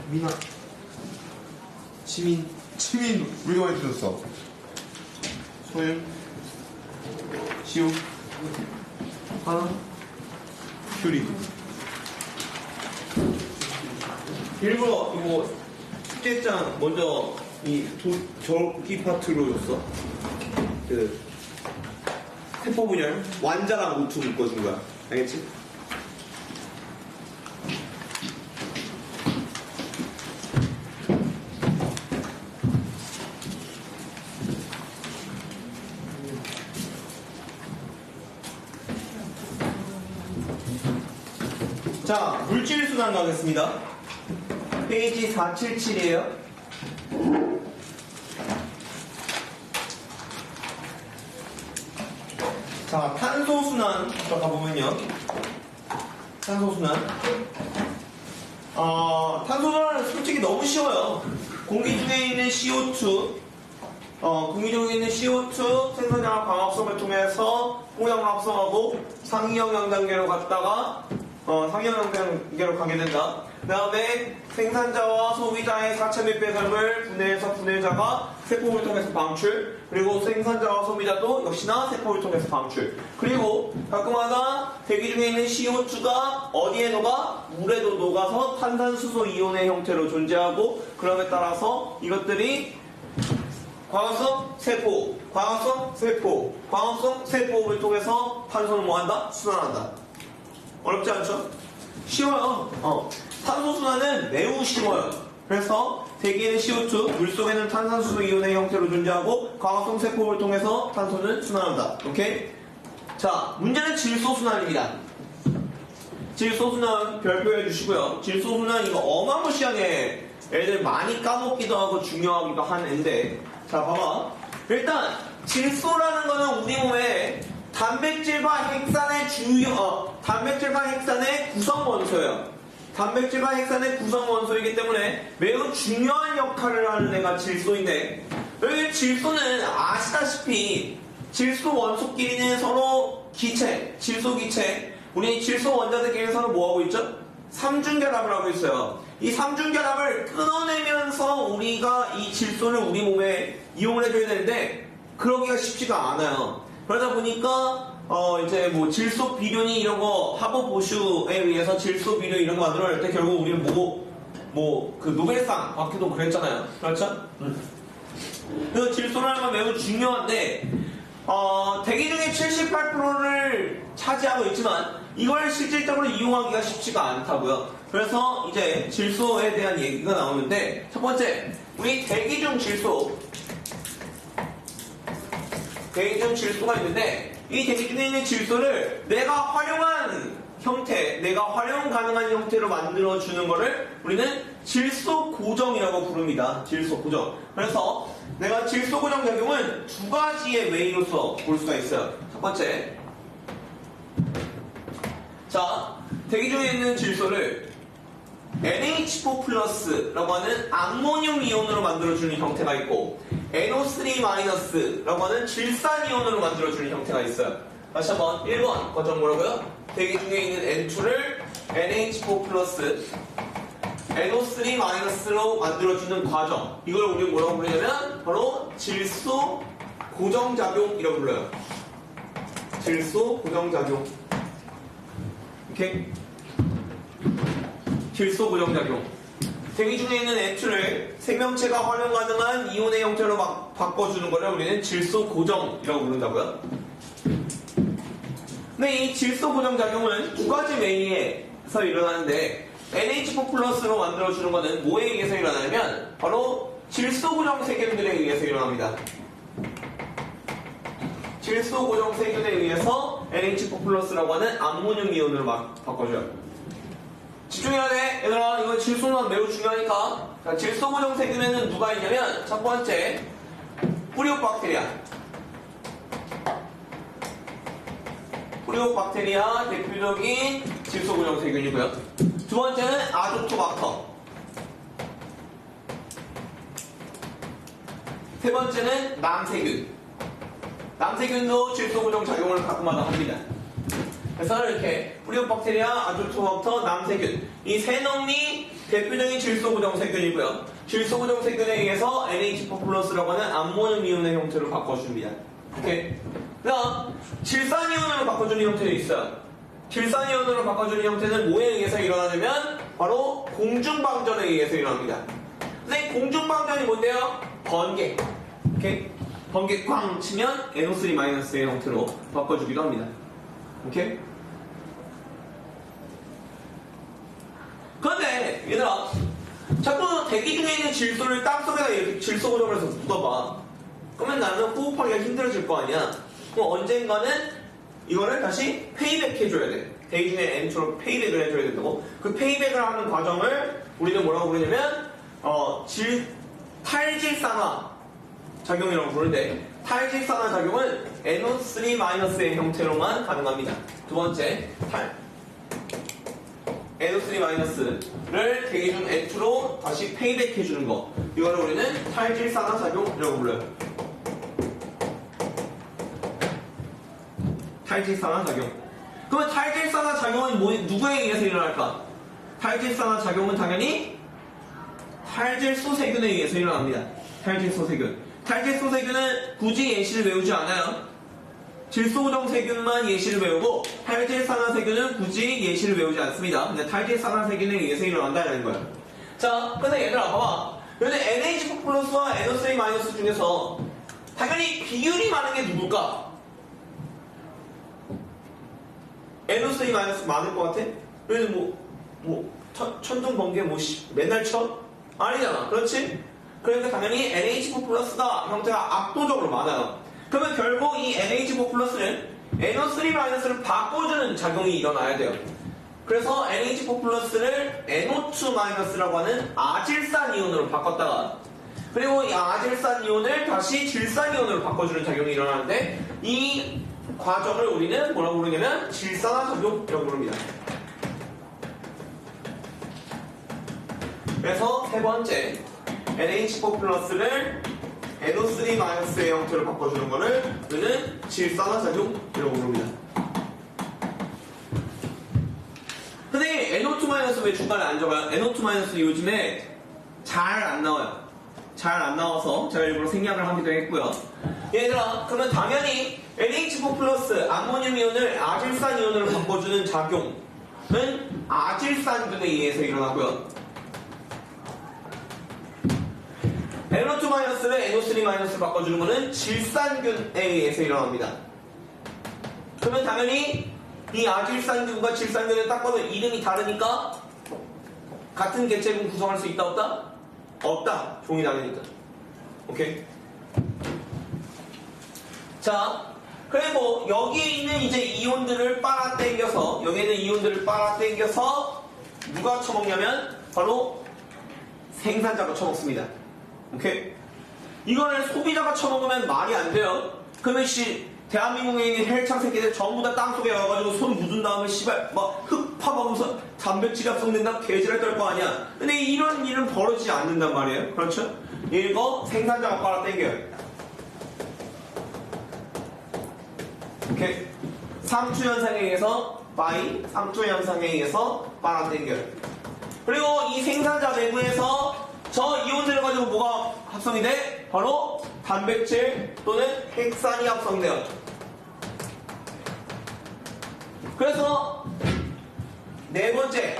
Speaker 1: 민아. 치민 우리가 많이 들었어. 소영. 시우. 하나. 규리. 일부러 이거 숙제장 먼저 이 저기 파트로 줬어. 그 세포 분열 완자랑 오투 묶어준 거야. 알겠지? 자, 물질순환 가겠습니다. 페이지 477이에요. 자, 탄소순환 들어가 보면요. 탄소순환. 탄소순환은 솔직히 너무 쉬워요. 공기 중에 있는 CO2, 공기 중에 있는 CO2 생산자와 광합성을 통해서 홍역을 합성하고 상이형 양단계로 갔다가 상이형 양단계로 가게 된다. 그 다음에 생산자와 소비자의 사체 및 배설물 분해해서 분해자가 세포를 통해서 방출, 그리고 생산자와 소비자도 역시나 세포를 통해서 방출, 그리고 가끔마다 대기 중에 있는 CO2가 어디에 녹아? 물에도 녹아서 탄산수소 이온의 형태로 존재하고, 그럼에 따라서 이것들이 광합성 세포, 광합성 세포, 광합성 세포를 통해서 탄소를 뭐한다? 순환한다. 어렵지 않죠? 쉬워요. 탄소순환은 매우 쉬워요. 그래서 대기에는 CO2, 물속에는 탄산수소 이온의 형태로 존재하고 광합성 세포를 통해서 탄소는 순환한다. 오케이? 자, 문제는 질소순환입니다. 질소순환 별표해 주시고요. 질소순환 이거 어마무시하게 애들 많이 까먹기도 하고 중요하기도 한 애인데, 자 봐봐. 일단 질소라는 거는 우리 몸에 단백질과 핵산의 단백질과 핵산의 구성 원소예요. 단백질과 핵산의 구성 원소이기 때문에 매우 중요한 역할을 하는 애가 질소인데, 여기 질소는 아시다시피 질소 원소끼리는 서로 기체, 질소 기체, 우리 질소 원자들끼리 서로 뭐하고 있죠? 삼중결합을 하고 있어요. 이 삼중결합을 끊어내면서 우리가 이 질소를 우리 몸에 이용을 해줘야 되는데 그러기가 쉽지가 않아요. 그러다 보니까 이제 뭐 질소 비료니 이런 거 하버 보슈에 의해서 질소 비료 이런 거 만들어낼 때 결국 우리는 그 노벨상 받기도 그랬잖아요. 그렇죠? 그래서 질소라는 건 매우 중요한데 대기 중에 78%를 차지하고 있지만 이걸 실질적으로 이용하기가 쉽지가 않다고요. 그래서 이제 질소에 대한 얘기가 나오는데, 첫 번째, 우리 대기 중 질소가 있는데, 이 대기 중에 있는 질소를 내가 활용한 형태, 내가 활용 가능한 형태로 만들어주는 거를 우리는 질소 고정이라고 부릅니다. 질소 고정. 그래서 내가 질소 고정 작용은 두 가지의 웨이로서 볼 수가 있어요. 첫 번째, 자, 대기 중에 있는 질소를 NH4+라고 하는 암모늄 이온으로 만들어주는 형태가 있고, NO3-라고 하는 질산이온으로 만들어주는 형태가 있어요. 다시 한번 1번 과정 뭐라고요? 대기 중에 있는 N2를 NH4 플러스 NO3-로 만들어주는 과정, 이걸 우리 뭐라고 부르냐면 바로 질소 고정작용이라고 불러요. 질소 고정작용. 오케이? 질소 고정작용. 대기 중에 있는 N2를 생명체가 활용 가능한 이온의 형태로 바꿔주는 거를 우리는 질소 고정이라고 부른다고요. 근데 이 질소 고정작용은 두 가지 메인에서 일어나는데 NH4 플러스로 만들어주는 거는 뭐에 의해서 일어나냐면 바로 질소 고정 세균들에 의해서 일어납니다. 질소 고정 세균에 의해서 NH4 플러스라고 하는 암모늄 이온으로 바꿔줘요. 집중해야 돼. 얘들아, 이거 질소는 매우 중요하니까. 자, 질소 고정 세균에는 누가 있냐면 첫 번째 뿌리옥박테리아. 뿌리옥박테리아 대표적인 질소 고정 세균이고요. 두 번째는 아조토박터. 세 번째는 남세균. 남세균도 질소 고정 작용을 가끔마다 합니다. 그래서 이렇게 뿌리옥박테리아, 아조토박터, 남세균, 이 세 놈이 대표적인 질소 고정 세균이고요. 질소 고정 세균에 의해서 NH4 플러스라고 하는 암모늄 이온의 형태로 바꿔줍니다. 오케이. 그다음 질산이온으로 바꿔주는 형태도 있어요. 질산이온으로 바꿔주는 형태는 뭐에 의해서 일어나냐면 바로 공중방전에 의해서 일어납니다. 선생님, 공중방전이 뭔데요? 번개. 오케이? 번개 꽝 치면 NO3-의 형태로 바꿔주기도 합니다. 오케이? 그런데 얘들아, 자꾸 대기 중에 있는 질소를 땅속에다 이렇게 질소 고정을 해서 묻어봐. 그러면 나는 호흡하기가 힘들어질 거 아니야. 그럼 언젠가는 이거를 다시 페이백 해줘야 돼. 대기 중에 N2로 페이백을 해줘야 된다고. 그 페이백을 하는 과정을 우리는 뭐라고 부르냐면 탈질산화 작용이라고 부르는데, 탈질산화 작용은 NO3-의 형태로만 가능합니다. 두 번째, NO3-를 대기 중 N2로 다시 페이백 해주는 거, 이거를 우리는 탈질산화 작용이라고 불러요. 탈질산화 작용. 그러면 탈질산화 작용은 누구에 의해서 일어날까? 탈질산화 작용은 당연히 탈질소세균에 의해서 일어납니다. 탈질소세균. 탈질소세균은 굳이 예시를 외우지 않아요. 질소고정세균만 예시를 외우고 탈질산화세균은 굳이 예시를 외우지 않습니다. 근데 탈질산화세균에 의해서 일어난다는 거예요. 자, 근데 얘들아 봐봐. 근데 NH4 플러스와 NO3- 중에서 당연히 비율이 많은 게 누굴까? NO3- 많을 것 같아? 그래서 천둥 번개 맨날 쳐? 아니잖아. 그렇지? 그러니까 당연히 NH4 플러스가 형태가 압도적으로 많아요. 그러면 결국 이 NH4 플러스는 NO3-를 바꿔주는 작용이 일어나야 돼요. 그래서 NH4 플러스를 NO2-라고 하는 아질산 이온으로 바꿨다가, 그리고 이 아질산 이온을 다시 질산 이온으로 바꿔주는 작용이 일어나는데, 이 과정을 우리는 뭐라고 부르냐면 질산화 작용이라고 부릅니다. 그래서 세 번째, NH4 플러스를 NO3-의 형태로 바꿔주는 거를 우리는 질산화 작용이라고 부릅니다. 근데 NO2- 왜 중간에 안 적어요? NO2- 요즘에 잘 안 나와요. 잘 안 나와서 제가 일부러 생략을 하기도 했고요. 얘들아, 그러면 당연히 NH4 플러스 암모늄 이온을 아질산 이온으로 바꿔주는 작용은 아질산균에 의해서 일어나고요. NO2-를 NO3- 바꿔주는 것은 질산균에 의해서 일어납니다. 그러면 당연히 이 아질산균과 질산균을 딱 봐도 이름이 다르니까 같은 객체군 구성할 수 있다 없다? 없다. 종이 다르니까. 오케이? 자, 그리고 여기에 있는 이제 이온들을 빨아당겨서, 여기에 있는 이온들을 빨아당겨서 누가 처먹냐면 바로 생산자가 처먹습니다. 오케이? 이거를 소비자가 처먹으면 말이 안 돼요. 그러면 대한민국에 있는 헬창 새끼들 전부 다 땅속에 와가지고 손 묻은 다음에 씨발 막 흙 파먹으면서 단백질이 합성된다 개지랄 떨 거 아니야. 근데 이런 일은 벌어지지 않는단 말이에요. 그렇죠? 이거 생산자가 빨아당겨요. 오케이. 3초 현상에 의해서 바이 3초 현상에 의해서 빨아당겨요. 그리고 이 생산자 내부에서 저 이온들을 가지고 뭐가 합성이 돼? 바로 단백질 또는 핵산이 합성돼요. 그래서 네 번째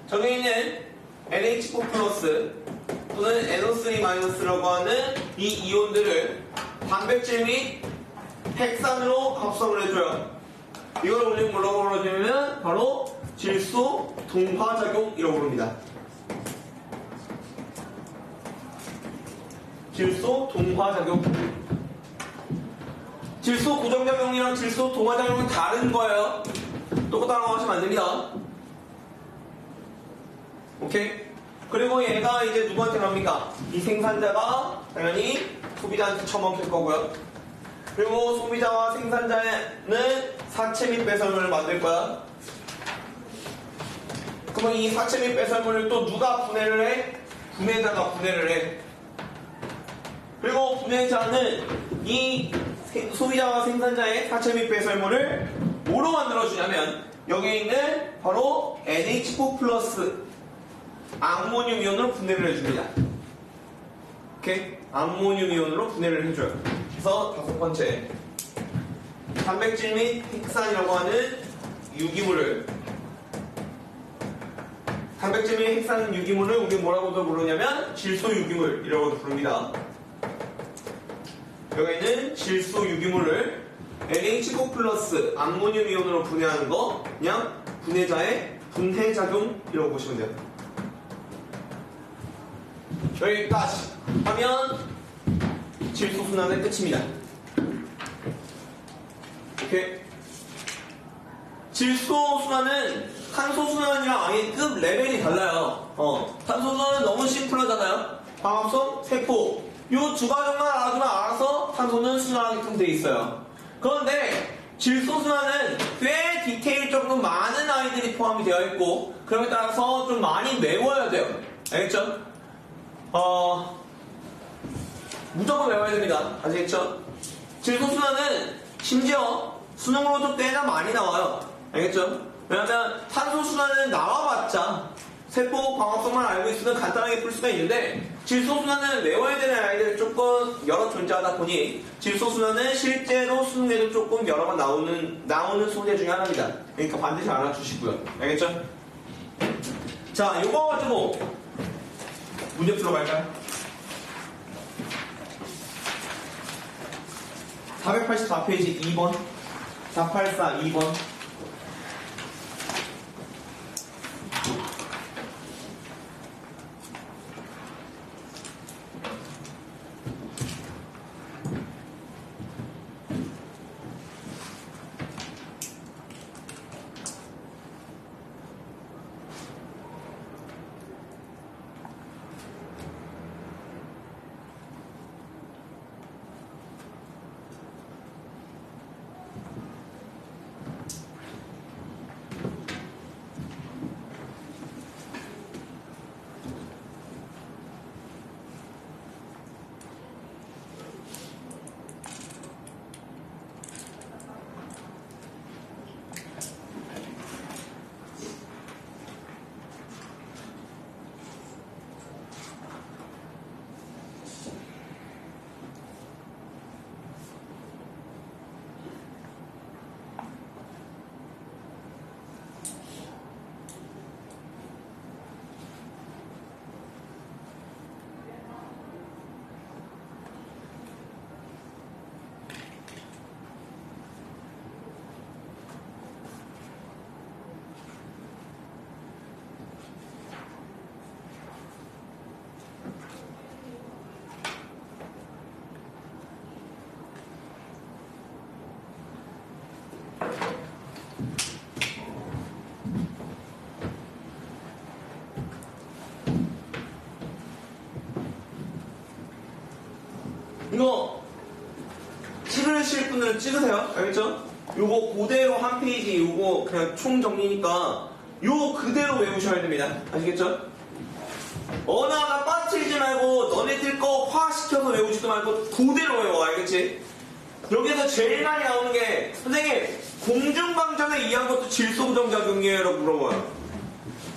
Speaker 1: 저기 있는 NH4 플러스 또는 NO3 마이너스라고 하는 이 이온들을 단백질 및 핵산으로 합성을 해줘요. 이걸 우리 뭐라고 부르냐면 바로 질소 동화작용이라고 부릅니다. 질소 동화작용. 질소 고정작용이랑 질소 동화작용은 다른 거예요. 똑같다고 하시면 안 됩니다. 오케이? 그리고 얘가 이제 누구한테 갑니까? 이 생산자가 당연히 소비자한테 처먹힐 거고요. 그리고 소비자와 생산자는 사체 및 배설물을 만들 거야. 그러면 이 사체 및 배설물을 또 누가 분해를 해? 분해자가 분해를 해. 그리고 분해자는 이 소비자와 생산자의 사체 및 배설물을 뭐로 만들어주냐면 여기에 있는 바로 NH4 플러스 암모늄 이온으로 분해를 해줍니다. 오케이? 암모늄 이온으로 분해를 해줘요. 그래서 다섯 번째 단백질 및 핵산이라고 하는 유기물을 단백질 및 핵산 유기물을 우리 뭐라고도 부르냐면 질소 유기물이라고도 부릅니다. 여기는 질소 유기물을 NH4 플러스 암모늄 이온으로 분해하는 거 그냥 분해자의 분해작용이라고 보시면 돼요. 여기까지 하면 질소 순환은 끝입니다. 오케이. 질소 순환은 탄소 순환이랑 아예 급 레벨이 달라요. 탄소 순환은 너무 심플하잖아요. 광합성, 세포 이 두 가지만 알아두면 알아서 탄소는 순환하게끔 돼 있어요. 그런데 질소 순환은 꽤 디테일적으로 많은 아이들이 포함이 되어 있고 그럼에 따라서 좀 많이 외워야 돼요. 알겠죠? 무조건 외워야 됩니다. 아시겠죠? 질소 순환은 심지어 수능으로도 꽤나 많이 나와요. 알겠죠? 왜냐면 탄소 순환은 나와봤자 세포 광합성만 알고 있으면 간단하게 풀 수가 있는데 질소 순환은 외워야 되는 아이들이 조금 여러 존재하다 보니 질소 순환은 실제로 수능에도 조금 여러 번 나오는 소재 중에 하나입니다. 그러니까 반드시 알아주시고요. 알겠죠? 자, 요거 가지고 문제 풀어갈까요? 484페이지 2번 484 2번 이거 찍으실 분들은 찍으세요. 알겠죠? 요거 그대로 한 페이지 요거 그냥 총 정리니까 요 그대로 외우셔야 됩니다. 아시겠죠? 어느 하나 빠뜨리지 말고 너네들 거 화시켜서 외우지도 말고 그대로 외워. 알겠지? 여기서 제일 많이 나오는 게 선생님 공중방전에 의한 것도 질소고정작용이에요 라고 물어봐요.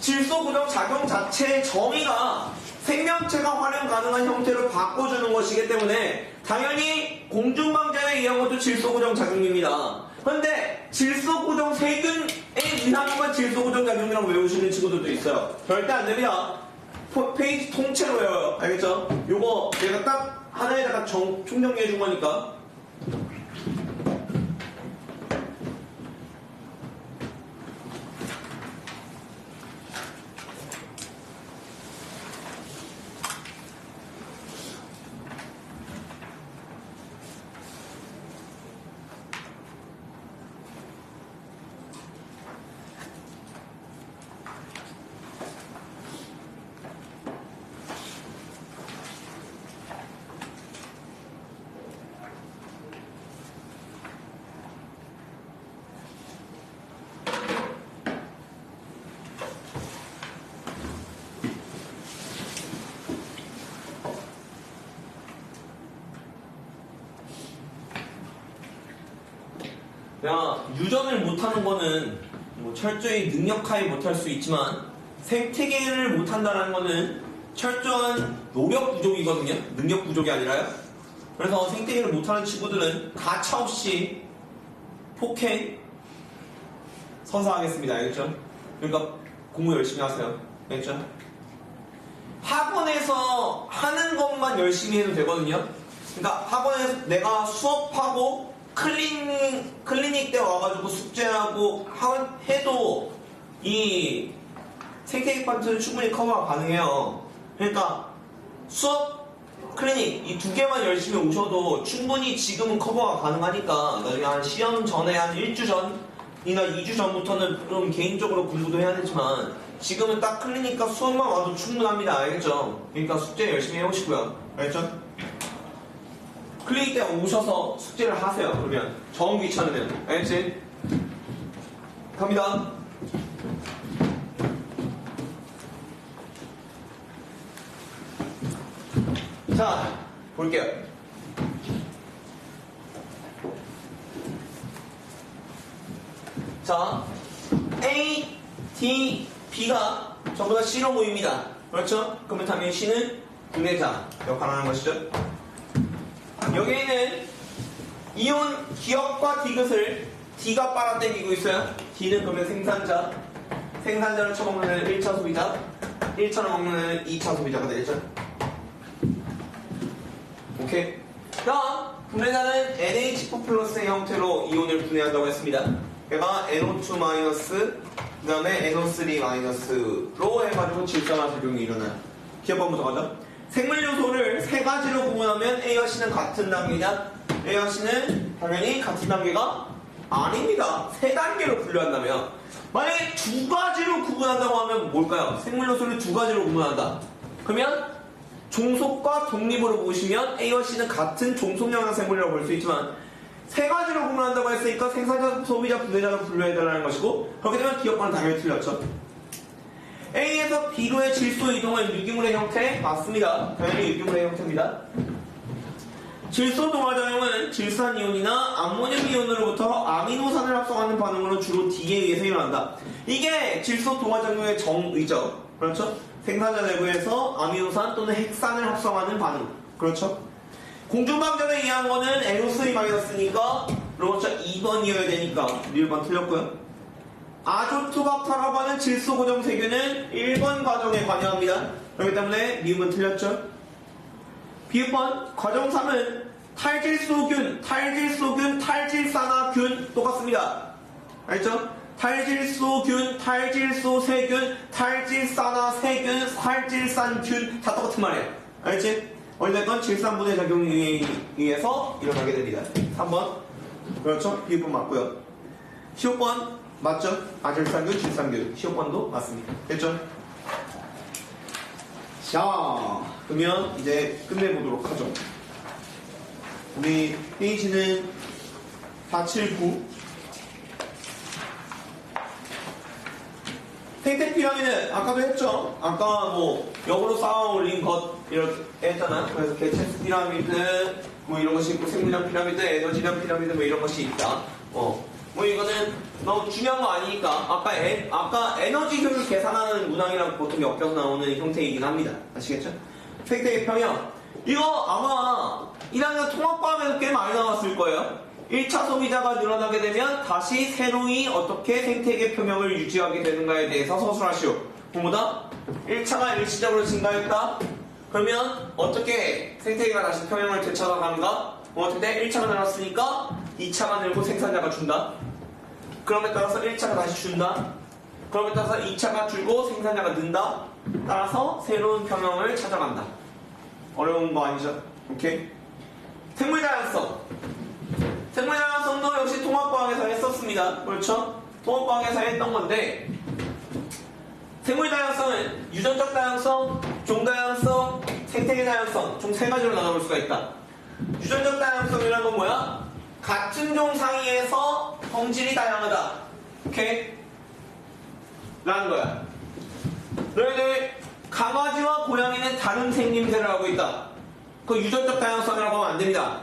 Speaker 1: 질소고정작용 자체의 정의가 생명체가 활용 가능한 형태로 바꿔주는 것이기 때문에 당연히 공중방전에 의한 것도 질소고정작용입니다. 그런데 질소고정 세균에 의한 것만 질소고정작용이라고 외우시는 친구들도 있어요. 절대 안 됩니다. 페이지 통째로 외워요. 알겠죠? 요거 내가 딱 하나에다가 총정리해 준 거니까. 야, 유전을 못하는 거는 뭐 철저히 능력하에 못할 수 있지만 생태계를 못한다는 거는 철저한 노력 부족이거든요. 능력 부족이 아니라요. 그래서 생태계를 못하는 친구들은 가차없이 폭행 선사하겠습니다. 알겠죠? 그러니까 공부 열심히 하세요. 알겠죠? 학원에서 하는 것만 열심히 해도 되거든요. 그러니까 학원에서 내가 수업하고 클리닉 때 와가지고 숙제하고 해도 이 생태계 파트는 충분히 커버가 가능해요. 그러니까 수업, 클리닉 이 두 개만 열심히 오셔도 충분히 지금은 커버가 가능하니까 나중에 한 시험 전에 한 1주 전이나 2주 전부터는 좀 개인적으로 공부도 해야 되지만 지금은 딱 클리닉과 수업만 와도 충분합니다. 알겠죠? 그러니까 숙제 열심히 해오시고요. 알겠죠? 클리닉 때 오셔서 숙제를 하세요. 그러면 정 귀찮으면. 알겠지? 갑니다. 자, 볼게요. 자, A, D, B가 전부 다 C로 모입니다. 그렇죠? 그러면 당연히 C는 분해자 역할을 하는 것이죠. 여기에는 이온 기억과 디귿을 D가 빨아당기고 있어요. D는 그러면 생산자를 쳐먹는 애는 1차 소비자, 1차를 먹는 애는 2차 소비자가 되겠죠. 오케이. 다음 분해자는 NH4 플러스의 형태로 이온을 분해한다고 했습니다. 얘가 NO2 마이너스 그 다음에 NO3 마이너스로 해가지고 질산화작용이 일어나요. 기억법부터 가죠. 생물 요소를 세 가지로 구분하면 A와 C는 같은 단계냐? A와 C는 당연히 같은 단계가 아닙니다. 세 단계로 분류한다면 만약에 두 가지로 구분한다고 하면 뭘까요? 생물 요소를 두 가지로 구분한다. 그러면 종속과 독립으로 보시면 A와 C는 같은 종속 영양 생물이라고 볼 수 있지만 세 가지로 구분한다고 했으니까 생산자, 소비자, 분해자로 분류해달라는 것이고 그렇게 되면 기억과는 당연히 틀렸죠. A에서 B로의 질소 이동은 유기물의 형태 맞습니다. 당연히 유기물의 형태입니다. 질소 동화작용은 질산이온이나 암모늄 이온으로부터 아미노산을 합성하는 반응으로 주로 D에 의해서 일어난다. 이게 질소 동화작용의 정의죠. 그렇죠? 생산자 내부에서 아미노산 또는 핵산을 합성하는 반응. 그렇죠? 공중방전에 의한 거는 NO3-니까 그렇죠? 2번이어야 되니까 1번 틀렸고요. 아조트박타라고 하는 질소고정 세균은 1번 과정에 관여합니다. 그렇기 때문에 미음은 틀렸죠. 비읍번 과정 3은 탈질소균, 탈질산화균 똑같습니다. 알죠? 탈질소균, 탈질소세균, 탈질산화세균, 탈질산균 다 똑같은 말이에요. 알지? 어쨌든 질산분해 작용에 의해서 일어나게 됩니다. 3번 그렇죠? 비읍번 맞고요. 15번 맞죠? 아질산균, 질산균 15번도 맞습니다. 됐죠? 자, 그러면 이제 끝내보도록 하죠. 우리 페이지는 479 피라미드 아까도 했죠. 아까 뭐 역으로 쌓아 올린 것 이렇게 했잖아. 그래서 개체수 피라미드 뭐 이런 것이 있고 생물량 피라미드, 에너지량 피라미드 뭐 이런 것이 있다. 뭐 이거는 너무 중요한 거 아니니까 아까 에너지 효율 계산하는 문항이랑 보통 엮여서 나오는 형태이긴 합니다. 아시겠죠? 생태계 평형 이거 아마 1학년 통합과학에서 꽤 많이 나왔을 거예요. 1차 소비자가 늘어나게 되면 다시 새로이 어떻게 생태계 평형을 유지하게 되는가에 대해서 서술하시오. 뭐다? 1차가 일시적으로 증가했다? 그러면 어떻게 생태계가 다시 평형을 되찾아가는가? 어떻게 1차가 늘었으니까 2차가 늘고 생산자가 준다. 그럼에 따라서 1차가 다시 준다. 그럼에 따라서 2차가 줄고 생산자가 는다. 따라서 새로운 평형을 찾아간다. 어려운 거 아니죠? 오케이? 생물 다양성. 생물 다양성도 역시 통합과학에서 했었습니다. 그렇죠? 통합과학에서 했던 건데 생물 다양성은 유전적 다양성, 종다양성, 생태계 다양성 총 세 가지로 나눠볼 수가 있다. 유전적 다양성이란 건 뭐야? 같은 종 사이에서 성질이 다양하다. 오케이? 라는 거야. 너희들 강아지와 고양이는 다른 생김새를 하고 있다. 그 유전적 다양성이라고 하면 안 됩니다.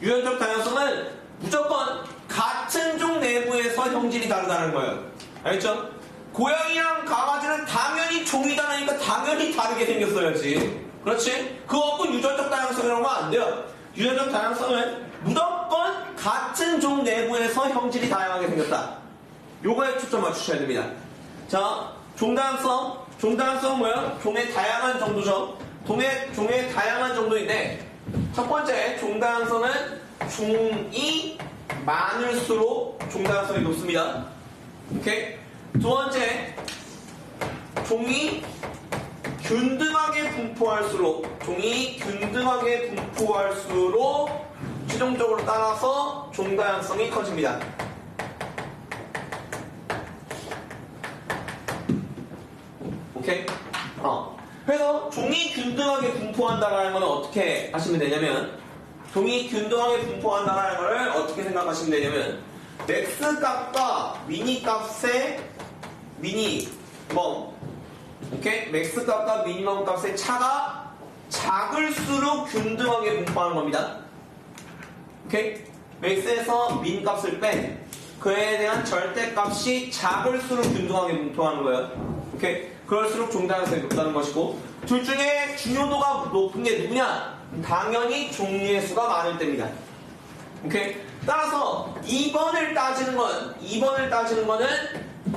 Speaker 1: 유전적 다양성은 무조건 같은 종 내부에서 형질이 다르다는 거예요. 알겠죠? 고양이랑 강아지는 당연히 종이 다르니까 당연히 다르게 생겼어야지. 그렇지? 그거 갖고 유전적 다양성이라고 하면 안 돼요. 유전적 다양성은 무조건 같은 종 내부에서 형질이 다양하게 생겼다. 요거에 초점 맞추셔야 됩니다. 자, 종다양성. 종다양성은 뭐야? 종의 다양한 정도죠. 종의 다양한 정도인데 첫 번째 종다양성은 종이 많을수록 종다양성이 높습니다. 오케이? 두 번째 종이 균등하게 분포할수록 최종적으로 따라서 종다양성이 커집니다. 오케이? 그래서 종이 균등하게 분포한다라는 건 어떻게 하시면 되냐면 종이 균등하게 분포한다라는 걸 어떻게 생각하시면 되냐면 맥스 값과 미니 값의 미니멈 오케이? 맥스 값과 미니멈 값의 차가 작을수록 균등하게 분포하는 겁니다. 오케이? 맥스에서 민 값을 뺀 그에 대한 절대값이 작을수록 균등하게 분포하는 거예요. 오케이? 그럴수록 종다양성이 높다는 것이고 둘 중에 중요도가 높은 게 누구냐? 당연히 종류의 수가 많을 때입니다. 오케이? 따라서 2번을 따지는 거는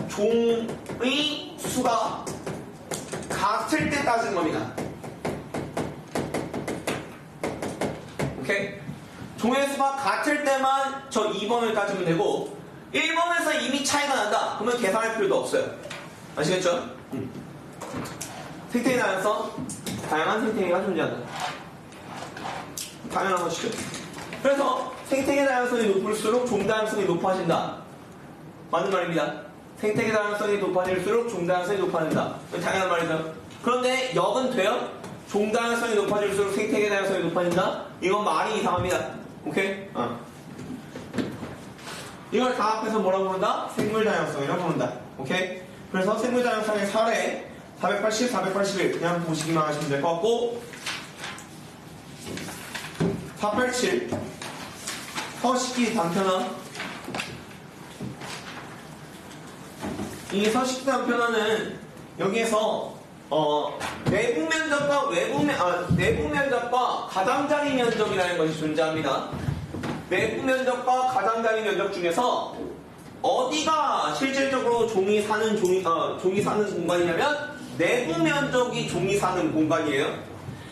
Speaker 1: 종의 수가 같을 때 따지는 겁니다. 오케이? 종의 수가 같을 때만 저 2번을 따지면 되고 1번에서 이미 차이가 난다. 그러면 계산할 필요도 없어요. 아시겠죠? 생태계 다양성, 다양한 생태계가 존재한다. 당연한 것이죠. 그래서 생태계 다양성이 높을수록 종다양성이 높아진다. 맞는 말입니다. 생태계 다양성이 높아질수록 종다양성이 높아진다. 당연한 말이죠. 그런데 역은 돼요? 종다양성이 높아질수록 생태계 다양성이 높아진다? 이건 말이 이상합니다. 오케이? 이걸 다 합해서 뭐라고 부른다? 생물 다양성이라고 부른다. 오케이? 그래서 생물 다양성의 사례 480, 481 그냥 보시기만 하시면 될 것 같고 487 서식지 단편화 이 서식지 단편화는 여기에서 내부 면적과 가장자리 면적이라는 것이 존재합니다. 내부 면적과 가장자리 면적 중에서 어디가 실질적으로 종이 사는 공간이냐면 내부 면적이 종이 사는 공간이에요.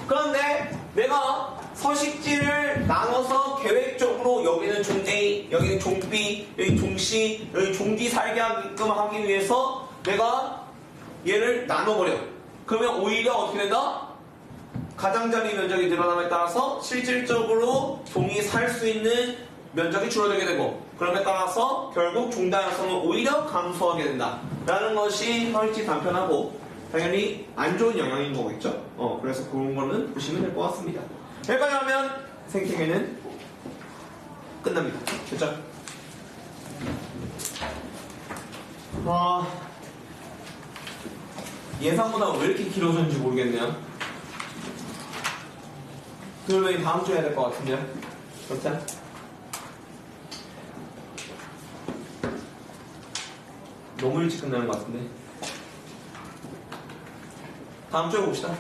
Speaker 1: 그런데 내가 서식지를 나눠서 계획적으로 여기는 종 A, 여기는 종 B, 여기 종 C, 여기 종 D 살게 하게끔 하기 위해서 내가 얘를 나눠버려. 그러면 오히려 어떻게 된다? 가장자리 면적이 늘어남에 따라서 실질적으로 종이 살 수 있는 면적이 줄어들게 되고 그럼에 따라서 결국 종다양성은 오히려 감소하게 된다. 라는 것이 서식지 단편하고 당연히 안 좋은 영향인 거겠죠? 그래서 그런 거는 보시면 될 것 같습니다. 여기까지 하면 생태계는 끝납니다. 됐죠? 예상보다 왜 이렇게 길어졌는지 모르겠네요. 그러면 다음 주에 해야 될 것 같은데요? 그렇죠? 너무 일찍 끝나는 것 같은데. 다음 주에 봅시다.